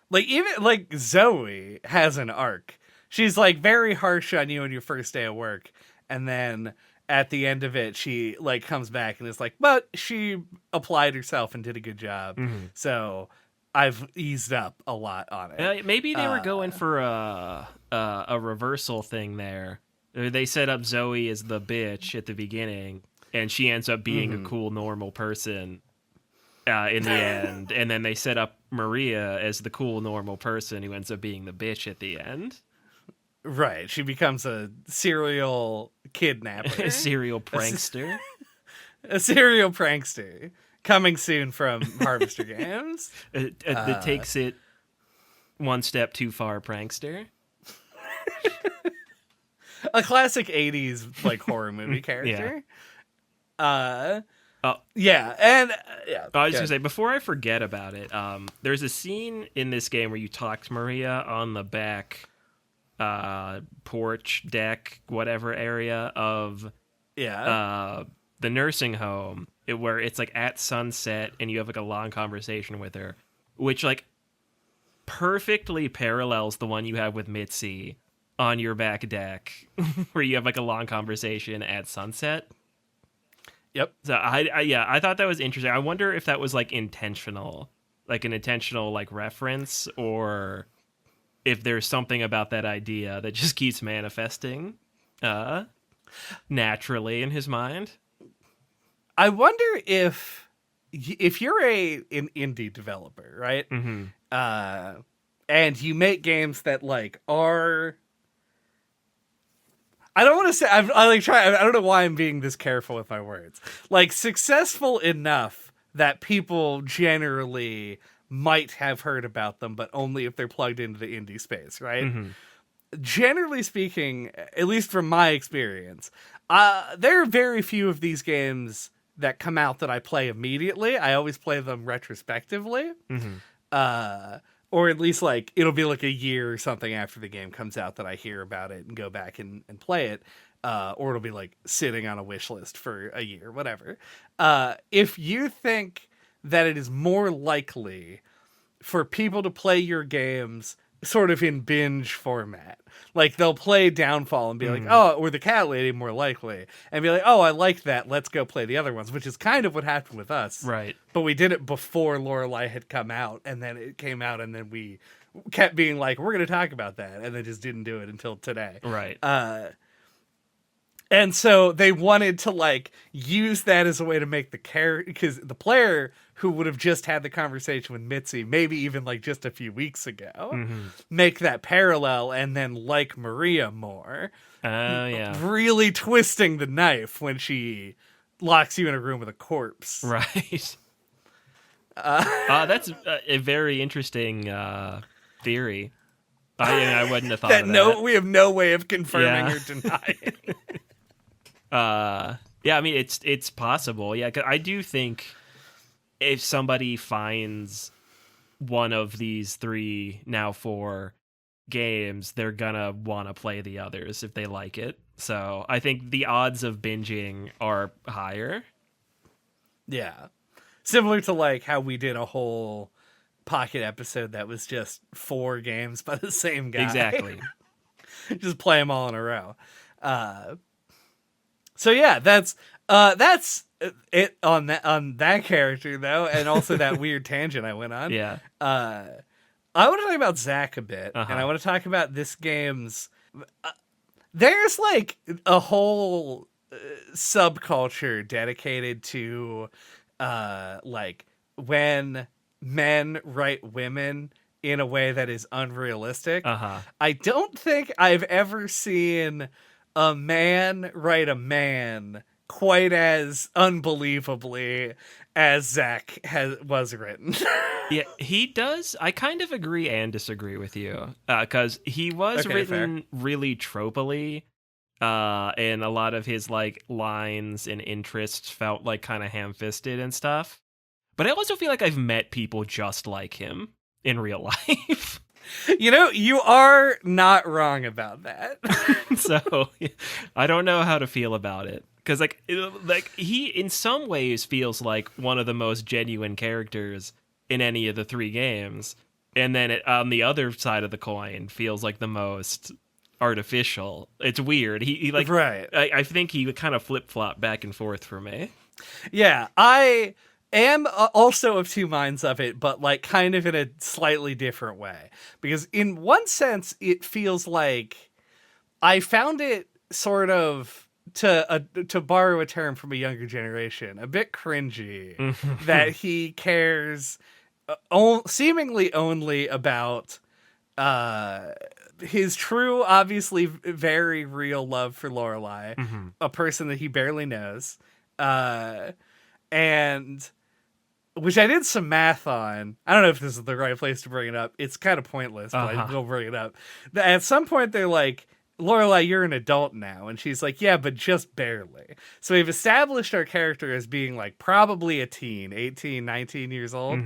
Like, even, like, Zoe has an arc. She's, like, very harsh on you on your first day of work. And then at the end of it, she, like, comes back and is like, but she applied herself and did a good job. Mm-hmm. So I've eased up a lot on it. Maybe they were going for a reversal thing there. They set up Zoe as the bitch at the beginning, and she ends up being a cool, normal person in the end. And then they set up Maria as the cool, normal person who ends up being the bitch at the end. Right. She becomes a serial kidnapper. A serial prankster. A serial prankster. Coming soon from Harvester Games. That takes it one step too far, prankster. A classic 80s like horror movie character. Yeah. Yeah, and yeah. I was gonna say, before I forget about it, there's a scene in this game where you talk to Maria on the back porch, deck, whatever area of the nursing home, where it's like at sunset and you have like a long conversation with her, which like perfectly parallels the one you have with Mitzi on your back deck, where you have like a long conversation at sunset. Yep. So I thought that was interesting. I wonder if that was like intentional, like an intentional like reference, or if there's something about that idea that just keeps manifesting naturally in his mind. I wonder if you're an indie developer, right? Mm-hmm. And you make games that like are, I don't want to say, I don't know why I'm being this careful with my words. Like, successful enough that people generally might have heard about them, but only if they're plugged into the indie space, right? Mm-hmm. Generally speaking, at least from my experience, there are very few of these games that come out that I play immediately. I always play them retrospectively. Mm-hmm. Or at least like it'll be like a year or something after the game comes out that I hear about it and go back and play it. Or it'll be like sitting on a wish list for a year, whatever. If you think that it is more likely for people to play your games sort of in binge format, like they'll play Downfall and be like, oh, or the Cat Lady more likely, and be like, oh, I liked that, let's go play the other ones, which is kind of what happened with us. Right. But we did it before Lorelai had come out, and then it came out, and then we kept being like, we're going to talk about that, and they just didn't do it until today. Right. And so they wanted to like use that as a way to make the character, because the player who would have just had the conversation with Mitzi, maybe even like just a few weeks ago, make that parallel and then like Maria more. Oh, yeah. Really twisting the knife when she locks you in a room with a corpse. Right. That's a very interesting theory. I wouldn't have thought of that. No, we have no way of confirming or denying. Yeah, I mean, it's possible. Yeah, 'cause I do think if somebody finds one of these 3, now 4 games, they're gonna want to play the others if they like it. So I think the odds of binging are higher. Yeah. Similar to like how we did a whole Pocket episode that was just 4 games by the same guy. Exactly. Just play them all in a row. So yeah, that's it on that character though, and also that weird tangent I went on. Yeah. I want to talk about Zach a bit, and I want to talk about this game's. There's like a whole subculture dedicated to like when men write women in a way that is unrealistic. I don't think I've ever seen a man write a man quite as unbelievably as Zach was written. Yeah, he does. I kind of agree and disagree with you, because he was written really tropily, and a lot of his like lines and interests felt like kind of ham-fisted and stuff. But I also feel like I've met people just like him in real life. You know, you are not wrong about that. So I don't know how to feel about it. Because like he in some ways feels like one of the most genuine characters in any of the 3 games. And then on the other side of the coin feels like the most artificial. It's weird. He like, right. I think he would kind of flip-flop back and forth for me. Yeah, I am also of 2 minds of it, but like kind of in a slightly different way. Because in one sense, it feels like I found it sort of, to borrow a term from a younger generation, a bit cringy that he cares seemingly only about his true, obviously very real love for Lorelai, a person that he barely knows, and which I did some math on. I don't know if this is the right place to bring it up. It's kind of pointless, but I will bring it up. At some point, they're like, Lorelai, you're an adult now. And she's like, yeah, but just barely. So we've established our character as being like probably a teen, 18, 19 years old.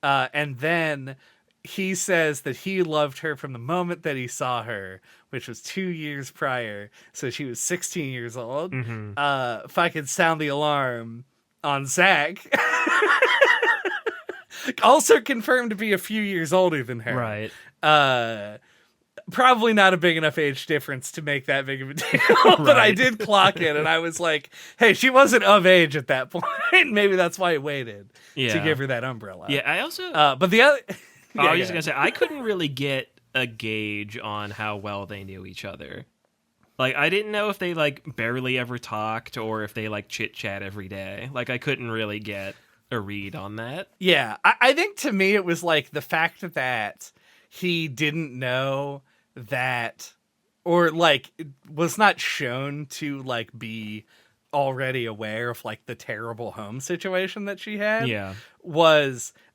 And then he says that he loved her from the moment that he saw her, which was 2 years prior. So she was 16 years old. If I could sound the alarm on Zach. Also confirmed to be a few years older than her. Right. Probably not a big enough age difference to make that big of a deal, but I did clock it, and I was like, hey, she wasn't of age at that point. Maybe that's why I waited to give her that umbrella. Yeah, I also... but the other... I was just going to say, I couldn't really get a gauge on how well they knew each other. Like, I didn't know if they, like, barely ever talked or if they, like, chit-chat every day. Like, I couldn't really get a read on that. Yeah, I think to me it was, like, the fact that he didn't know that, or, like, was not shown to, like, be already aware of, like, the terrible home situation that she had. Yeah.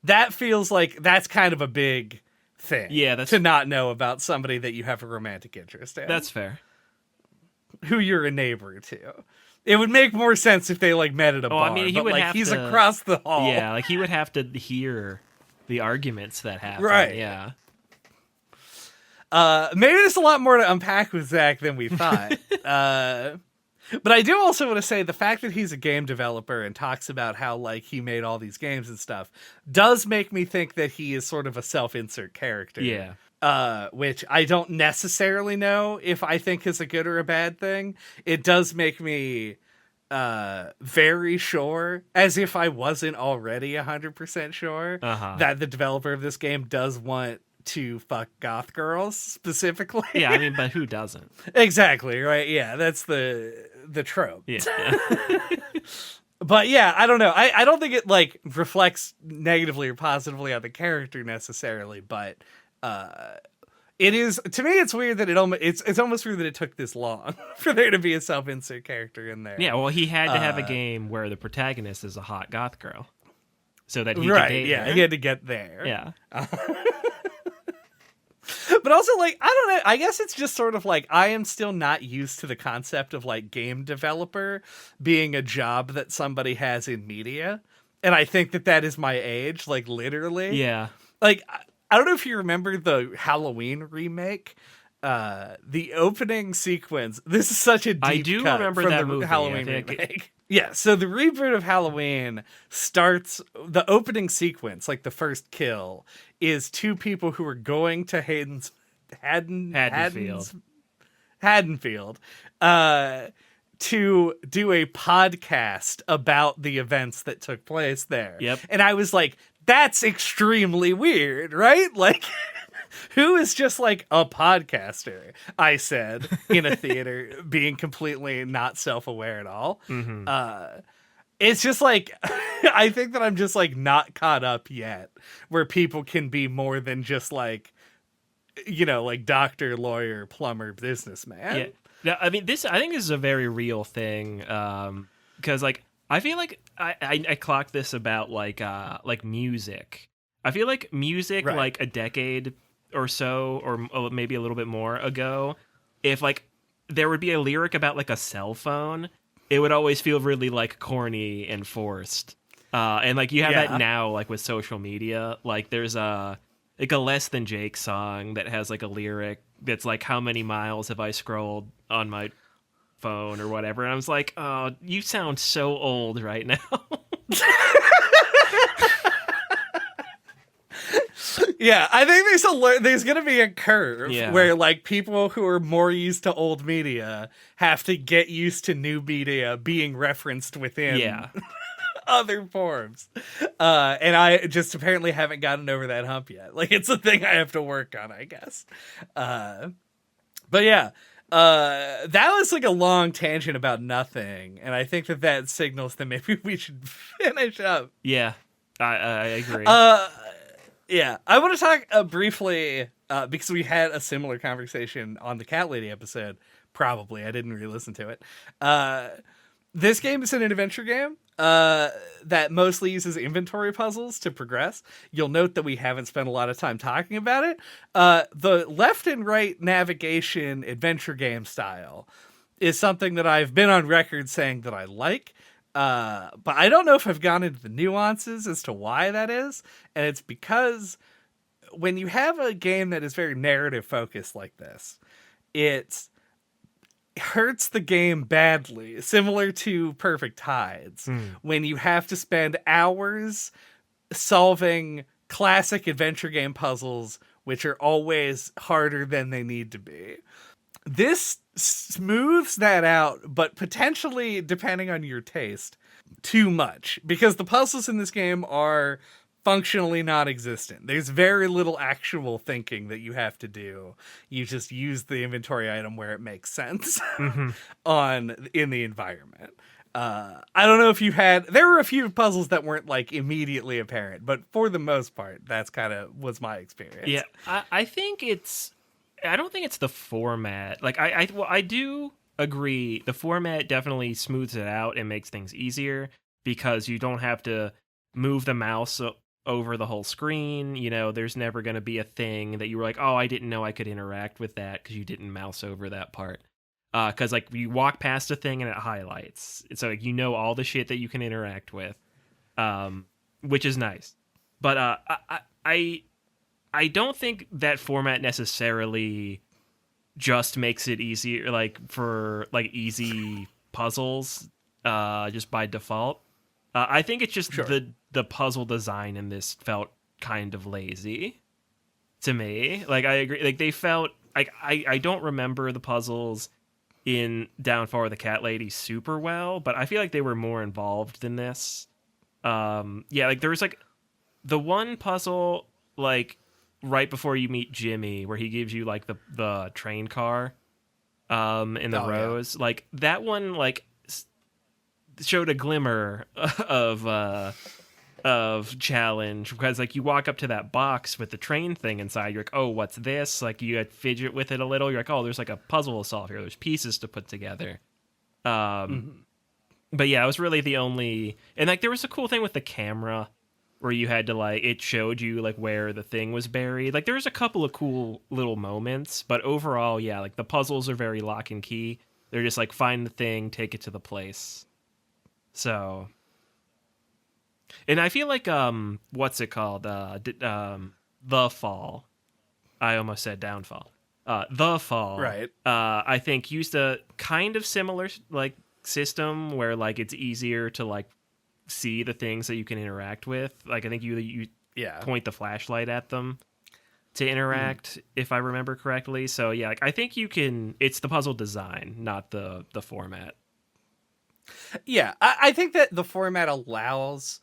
That feels like that's kind of a big thing. Yeah, that's... to not know about somebody that you have a romantic interest in. That's fair. Who you're a neighbor to. It would make more sense if they like met at a bar. I mean, he but would like have he's to, across the hall. Yeah, like he would have to hear the arguments that happen. Right. Yeah. Maybe there's a lot more to unpack with Zach than we thought. But I do also want to say the fact that he's a game developer and talks about how like he made all these games and stuff does make me think that he is sort of a self-insert character. Yeah. Which I don't necessarily know if I think is a good or a bad thing. It does make me very sure, as if I wasn't already 100% sure, that the developer of this game does want to fuck goth girls specifically. Yeah, I mean, but who doesn't? Exactly, right? Yeah, that's the trope. Yeah. But yeah, I don't know. I don't think it like reflects negatively or positively on the character necessarily, but it is, to me, it's weird that it's almost weird that it took this long for there to be a self-insert character in there. Yeah, well, he had to have a game where the protagonist is a hot goth girl, so that he could date her. He had to get there. Yeah. But also, like, I don't know, I guess it's just sort of like, I am still not used to the concept of, like, game developer being a job that somebody has in media. And I think that is my age, like, literally. Yeah. Like, I don't know if you remember the Halloween remake. The opening sequence, this is such a deep I do cut remember from that the movie, Halloween remake. Yeah, so the reboot of Halloween starts, the opening sequence, like the first kill, is two people who are going to Haddonfield to do a podcast about the events that took place there. Yep. And I was like, that's extremely weird, right? Like, who is just like a podcaster? I said in a theater, being completely not self-aware at all. Mm-hmm. It's just like, I think that I'm just like not caught up yet, where people can be more than just like, you know, like doctor, lawyer, plumber, businessman. Yeah. Now, I mean, I think this is a very real thing, because like I feel like I clocked this about like music. I feel like music, right, like a decade or so, or maybe a little bit more ago, if like there would be a lyric about like a cell phone, it would always feel really like corny and forced. And like you have that now, like with social media, like there's a Less Than Jake song that has like a lyric that's like, how many miles have I scrolled on my phone or whatever. And I was like, oh, you sound so old right now. Yeah, I think there's going to be a curve where like people who are more used to old media have to get used to new media being referenced within other forms. And I just apparently haven't gotten over that hump yet. Like, it's a thing I have to work on, I guess. But yeah, that was like a long tangent about nothing. And I think that signals that maybe we should finish up. Yeah, I agree. Yeah, I want to talk briefly, because we had a similar conversation on the Cat Lady episode. Probably. I didn't re-listen to it. This game is an adventure game that mostly uses inventory puzzles to progress. You'll note that we haven't spent a lot of time talking about it. The left and right navigation adventure game style is something that I've been on record saying that I like. But I don't know if I've gone into the nuances as to why that is. And it's because when you have a game that is very narrative focused like this, it hurts the game badly, similar to Perfect Tides, when you have to spend hours solving classic adventure game puzzles which are always harder than they need to be. This smooths that out, but potentially, depending on your taste, too much. Because the puzzles in this game are functionally non-existent. There's very little actual thinking that you have to do. You just use the inventory item where it makes sense in the environment. I don't know if there were a few puzzles that weren't like immediately apparent, but for the most part, that's kind of was my experience. Yeah, I think I don't think it's the format. Like I do agree. The format definitely smooths it out and makes things easier because you don't have to move the mouse over the whole screen. You know, there's never going to be a thing that you were like, oh, I didn't know I could interact with that because you didn't mouse over that part. Because like you walk past a thing and it highlights. So like, you know all the shit that you can interact with, which is nice. But I don't think that format necessarily just makes it easier, like for like easy puzzles, just by default. I think it's just the puzzle design in this felt kind of lazy to me. Like I agree, like they felt like I don't remember the puzzles in Downfall of the Cat Lady super well, but I feel like they were more involved than this. Yeah, like there was like the one puzzle like right before you meet Jimmy where he gives you like the train car in the rows. Yeah. Like that one like showed a glimmer of challenge because like you walk up to that box with the train thing inside, you're like, oh, what's this? Like you fidget with it a little, you're like, oh, there's like a puzzle to solve here, there's pieces to put together. But yeah, it was really the only, and like there was a cool thing with the camera where you had to like, it showed you like where the thing was buried. Like there was a couple of cool little moments, but overall, yeah, like the puzzles are very lock and key. They're just like find the thing, take it to the place. So, and I feel like what's it called? The Fall. I almost said Downfall. The Fall. Right. I think used a kind of similar like system where like it's easier to like see the things that you can interact with. Like I think you point the flashlight at them to interact, if I remember correctly. So yeah, like I think you can. It's the puzzle design, not the format. Yeah, I think that the format allows.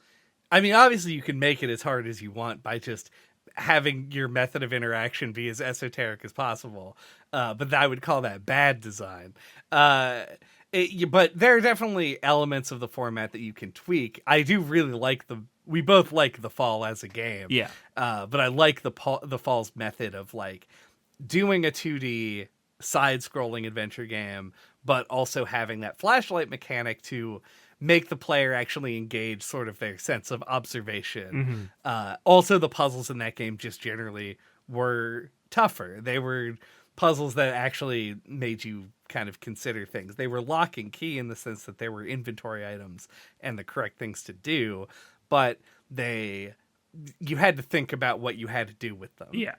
I mean, obviously, you can make it as hard as you want by just having your method of interaction be as esoteric as possible. But I would call that bad design. But there are definitely elements of the format that you can tweak. I do really like we both like The Fall as a game. Yeah. But I like the Fall's method of like doing a 2D side-scrolling adventure game, but also having that flashlight mechanic to make the player actually engage sort of their sense of observation. Also, the puzzles in that game just generally were tougher. They were puzzles that actually made you kind of consider things. They were lock and key in the sense that there were inventory items and the correct things to do, but you had to think about what you had to do with them. Yeah.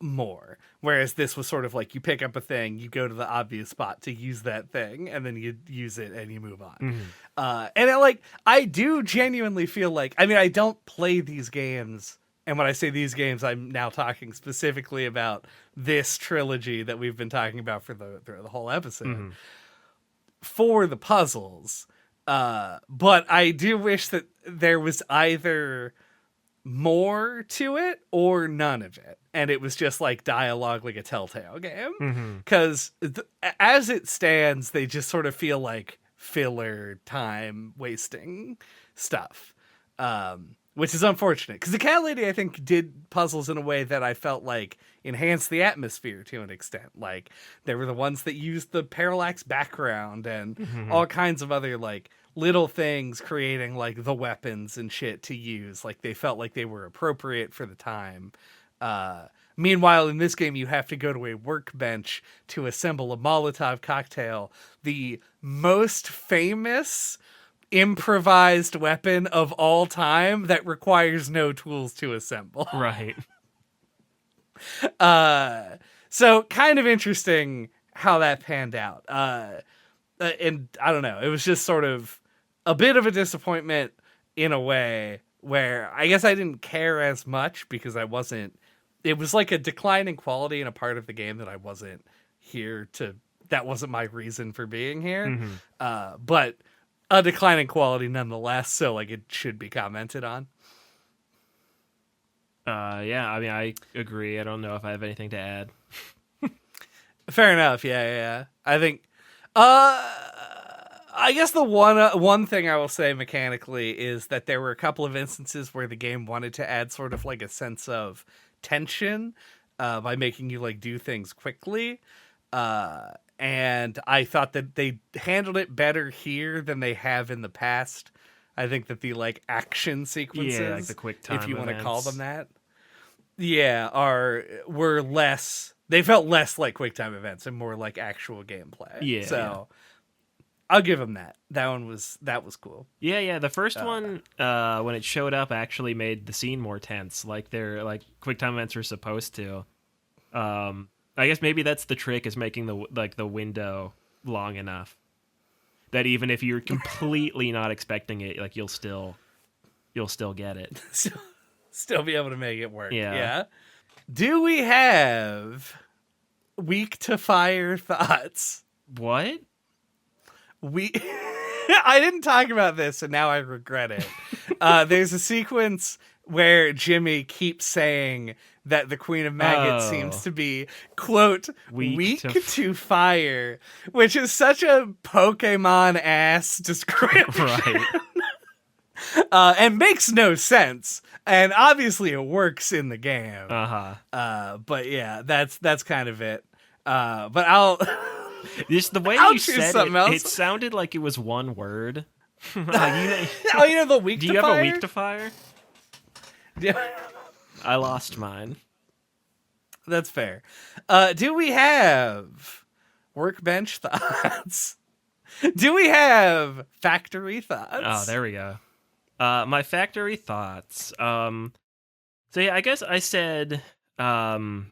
More. Whereas this was sort of like you pick up a thing, you go to the obvious spot to use that thing, and then you use it and you move on. And I do genuinely feel like, I mean, I don't play these games, and when I say these games, I'm now talking specifically about this trilogy that we've been talking about for the whole episode, for the puzzles. But I do wish that there was either more to it or none of it, and it was just like dialogue like a Telltale game, because as it stands they just sort of feel like filler time wasting stuff, which is unfortunate because the Cat Lady I think did puzzles in a way that I felt like enhanced the atmosphere to an extent. Like there were the ones that used the parallax background and all kinds of other like little things creating like the weapons and shit to use. Like they felt like they were appropriate for the time. Meanwhile, in this game, you have to go to a workbench to assemble a Molotov cocktail, the most famous improvised weapon of all time that requires no tools to assemble. Right. So kind of interesting how that panned out. And I don't know, it was just sort of a bit of a disappointment in a way where I guess I didn't care as much because I wasn't it was like a decline in quality in a part of the game that I wasn't here to. That wasn't my reason for being here. But a decline in quality nonetheless. So like it should be commented on. Yeah, I mean, I agree. I don't know if I have anything to add. Fair enough. Yeah. I think. I guess the one thing I will say mechanically is that there were a couple of instances where the game wanted to add sort of like a sense of tension by making you like do things quickly. And I thought that they handled it better here than they have in the past. I think that the like action sequences, Yeah, like the quick time if you want to call events. them that, were less. They felt less like QuickTime events and more like actual gameplay. Yeah. So I'll give them that. That was cool. Yeah. The first one, when it showed up, actually made the scene more tense. Like they're like QuickTime events are supposed to. I guess maybe that's the trick, is making the window long enough that even if you're completely not expecting it, like you'll still get it. Still be able to make it work. Yeah. Yeah. Do we have weak to fire thoughts? What? I didn't talk about this, and now I regret it. There's a sequence where Jimmy keeps saying that the Queen of Maggots seems to be, quote, weak to fire, which is such a Pokemon-ass description. Right. And makes no sense. And obviously it works in the game. But yeah, that's kind of it. But I'll... Just the way I'll you choose said something it, else. it sounded like it was one word. Oh, you know the weak Do to you fire? have a weak to fire? Yeah. I lost mine. That's fair. Do we have workbench thoughts? Do we have factory thoughts? Oh, there we go. My factory thoughts. So yeah, I guess I said I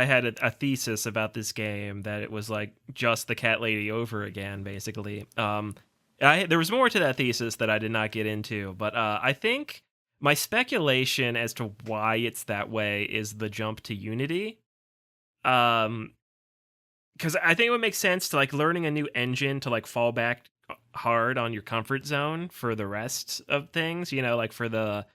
had a thesis about this game that it was like just the Cat Lady over again, basically. There was more to that thesis that I did not get into, but I think my speculation as to why it's that way is the jump to Unity. Because I think it would make sense to like learning a new engine to like fall back hard on your comfort zone for the rest of things, you know, like for the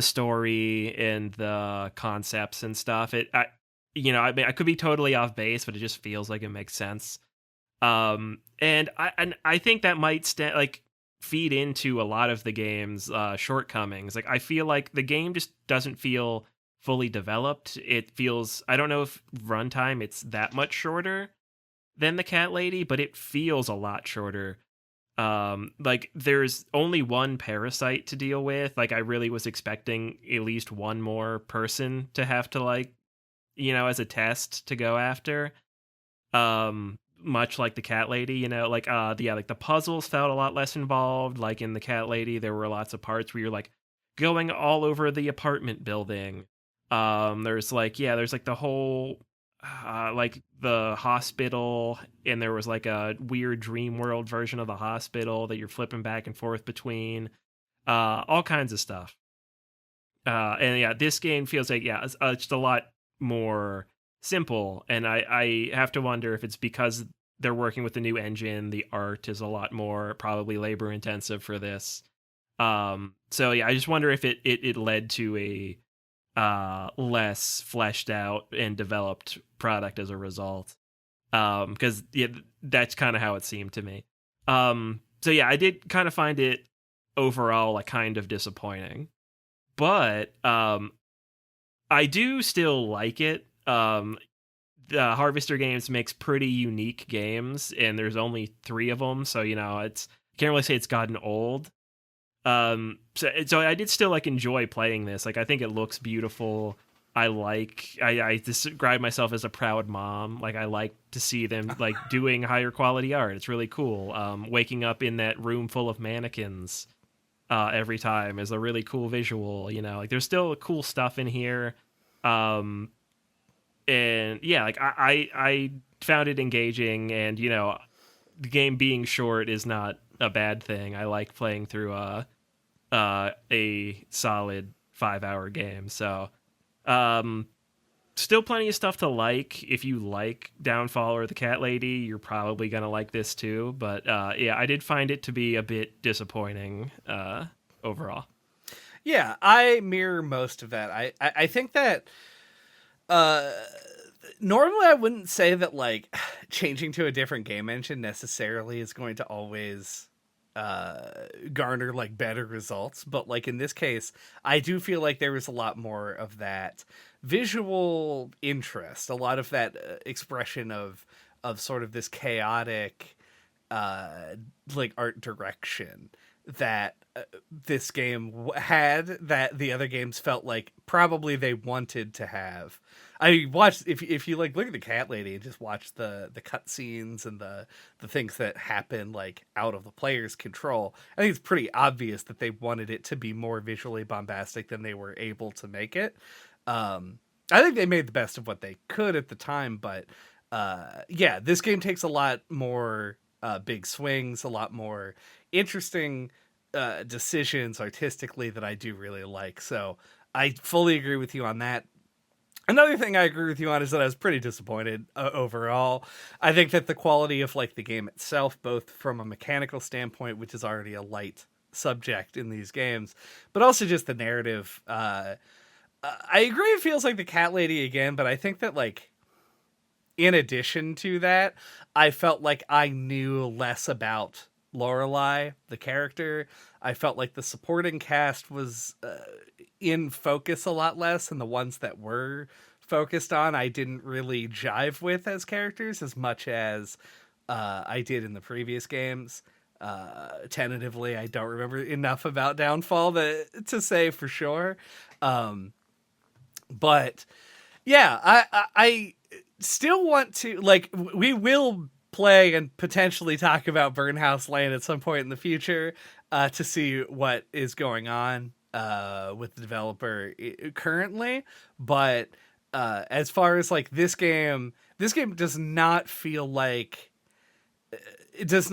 story and the concepts and stuff. I mean, I could be totally off base, but it just feels like it makes sense. And I think that might feed into a lot of the game's shortcomings. Like I feel like the game just doesn't feel fully developed. It feels, I don't know if runtime it's that much shorter than the Cat Lady, but it feels a lot shorter. Like there's only one parasite to deal with. Like I really was expecting at least one more person to have to like, you know, as a test to go after. Much like the Cat Lady, you know, like the puzzles felt a lot less involved. Like in the Cat Lady, there were lots of parts where you're like going all over the apartment building. There's like the whole like the hospital, and there was like a weird dream world version of the hospital that you're flipping back and forth between, all kinds of stuff. And yeah, this game feels like it's just a lot more simple, and I have to wonder if it's because they're working with the new engine. The art is a lot more probably labor intensive for this. So yeah, I just wonder if it led to a less fleshed out and developed product as a result. Because yeah, that's kind of how it seemed to me. So yeah, I did kind of find it overall like kind of disappointing, but I do still like it. The Harvester Games makes pretty unique games, and there's only 3 of them, so you know can't really say it's gotten old. So I did still like enjoy playing this. Like I think it looks beautiful. I describe myself as a proud mom. Like I like to see them like doing higher quality art. It's really cool. Waking up in that room full of mannequins every time is a really cool visual. You know, like there's still cool stuff in here. And yeah, like I found it engaging, and you know, the game being short is not a bad thing. I like playing through a solid 5-hour game. So Still plenty of stuff to like. If you like Downfall or the Cat Lady, you're probably gonna like this too. But yeah, I did find it to be a bit disappointing overall. Yeah, I mirror most of that. I think that normally I wouldn't say that like changing to a different game engine necessarily is going to always garner like better results, but like in this case I do feel like there was a lot more of that visual interest, a lot of that expression of sort of this chaotic like art direction that this game had that the other games felt like probably they wanted to have. I watched, if you like look at the Cat Lady and just watch the cutscenes and the things that happen like out of the player's control, I think it's pretty obvious that they wanted it to be more visually bombastic than they were able to make it. I think they made the best of what they could at the time, but yeah, this game takes a lot more big swings, a lot more interesting decisions artistically that I do really like. So I fully agree with you on that. Another thing I agree with you on is that I was pretty disappointed overall. I think that the quality of like the game itself, both from a mechanical standpoint, which is already a light subject in these games, but also just the narrative. I agree it feels like the Cat Lady again, but I think that like in addition to that, I felt like I knew less about Lorelai, the character. I felt like the supporting cast was in focus a lot less, and the ones that were focused on I didn't really jive with as characters as much as I did in the previous games. Tentatively, I don't remember enough about Downfall to say for sure. But yeah, I still want to, like, we will play and potentially talk about Burnhouse Lane at some point in the future to see what is going on with the developer currently. But as far as like this game does not feel like this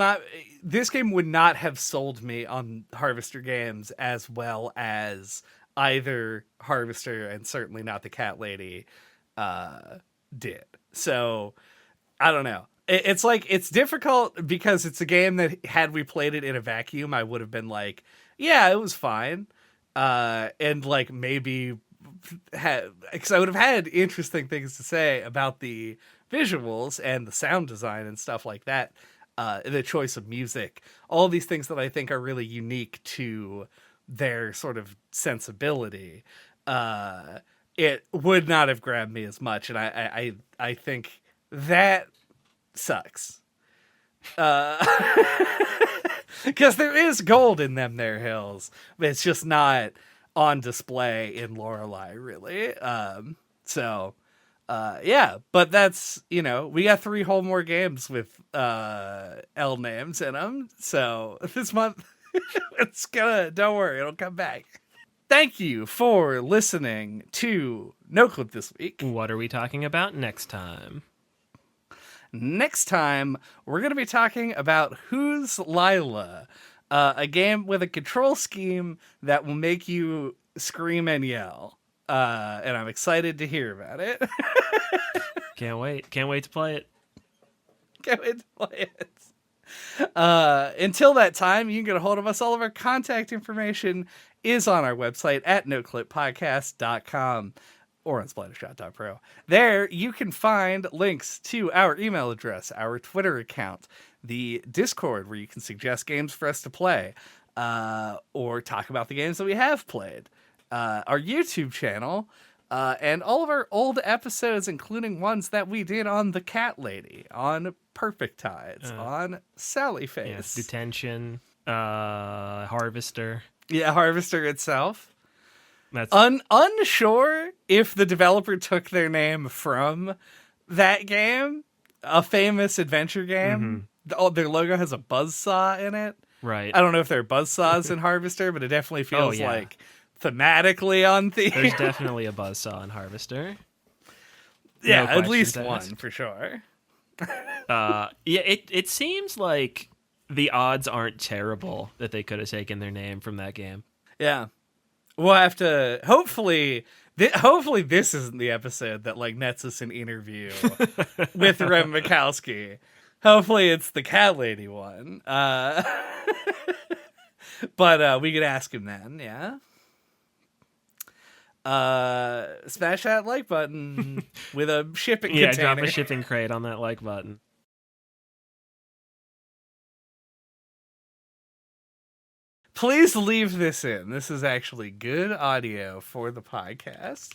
game would not have sold me on Harvester Games as well as either Harvester and certainly not the Cat Lady did. So I don't know. It's like, it's difficult because it's a game that had we played it in a vacuum, I would have been like, yeah, it was fine. And like maybe because I would have had interesting things to say about the visuals and the sound design and stuff like that. The choice of music, all these things that I think are really unique to their sort of sensibility. It would not have grabbed me as much. And I think that sucks. Because there is gold in them there hills, but it's just not on display in Lorelai, really. Yeah, but that's, we got 3 whole more games with L names in them. So this month, don't worry, it'll come back. Thank you for listening to No Clip this week. What are we talking about next time? Next time, we're going to be talking about Who's Lila, a game with a control scheme that will make you scream and yell. And I'm excited to hear about it. Can't wait. Can't wait to play it. Can't wait to play it. Until that time, you can get a hold of us. All of our contact information is on our website at noclippodcast.com. or on splattershot.pro. There, you can find links to our email address, our Twitter account, the Discord, where you can suggest games for us to play, or talk about the games that we have played, our YouTube channel, and all of our old episodes, including ones that we did on The Cat Lady, on Perfect Tides, on Sally Face. Yeah, Detention, Harvester. Yeah, Harvester itself. That's unsure if the developer took their name from that game, a famous adventure game. Mm-hmm. Their logo has a buzzsaw in it. Right. I don't know if there are buzzsaws in Harvester, but it definitely feels like thematically on theme. There's definitely a buzzsaw in Harvester. Yeah, no at least one for sure. Yeah, it seems like the odds aren't terrible that they could have taken their name from that game. Yeah. We'll have to hopefully this isn't the episode that like nets us an interview with Rem Mikowski. Hopefully it's the Cat Lady one. But we could ask him then, yeah. Smash that like button with a shipping container. Drop a shipping crate on that like button. Please leave this in. This is actually good audio for the podcast.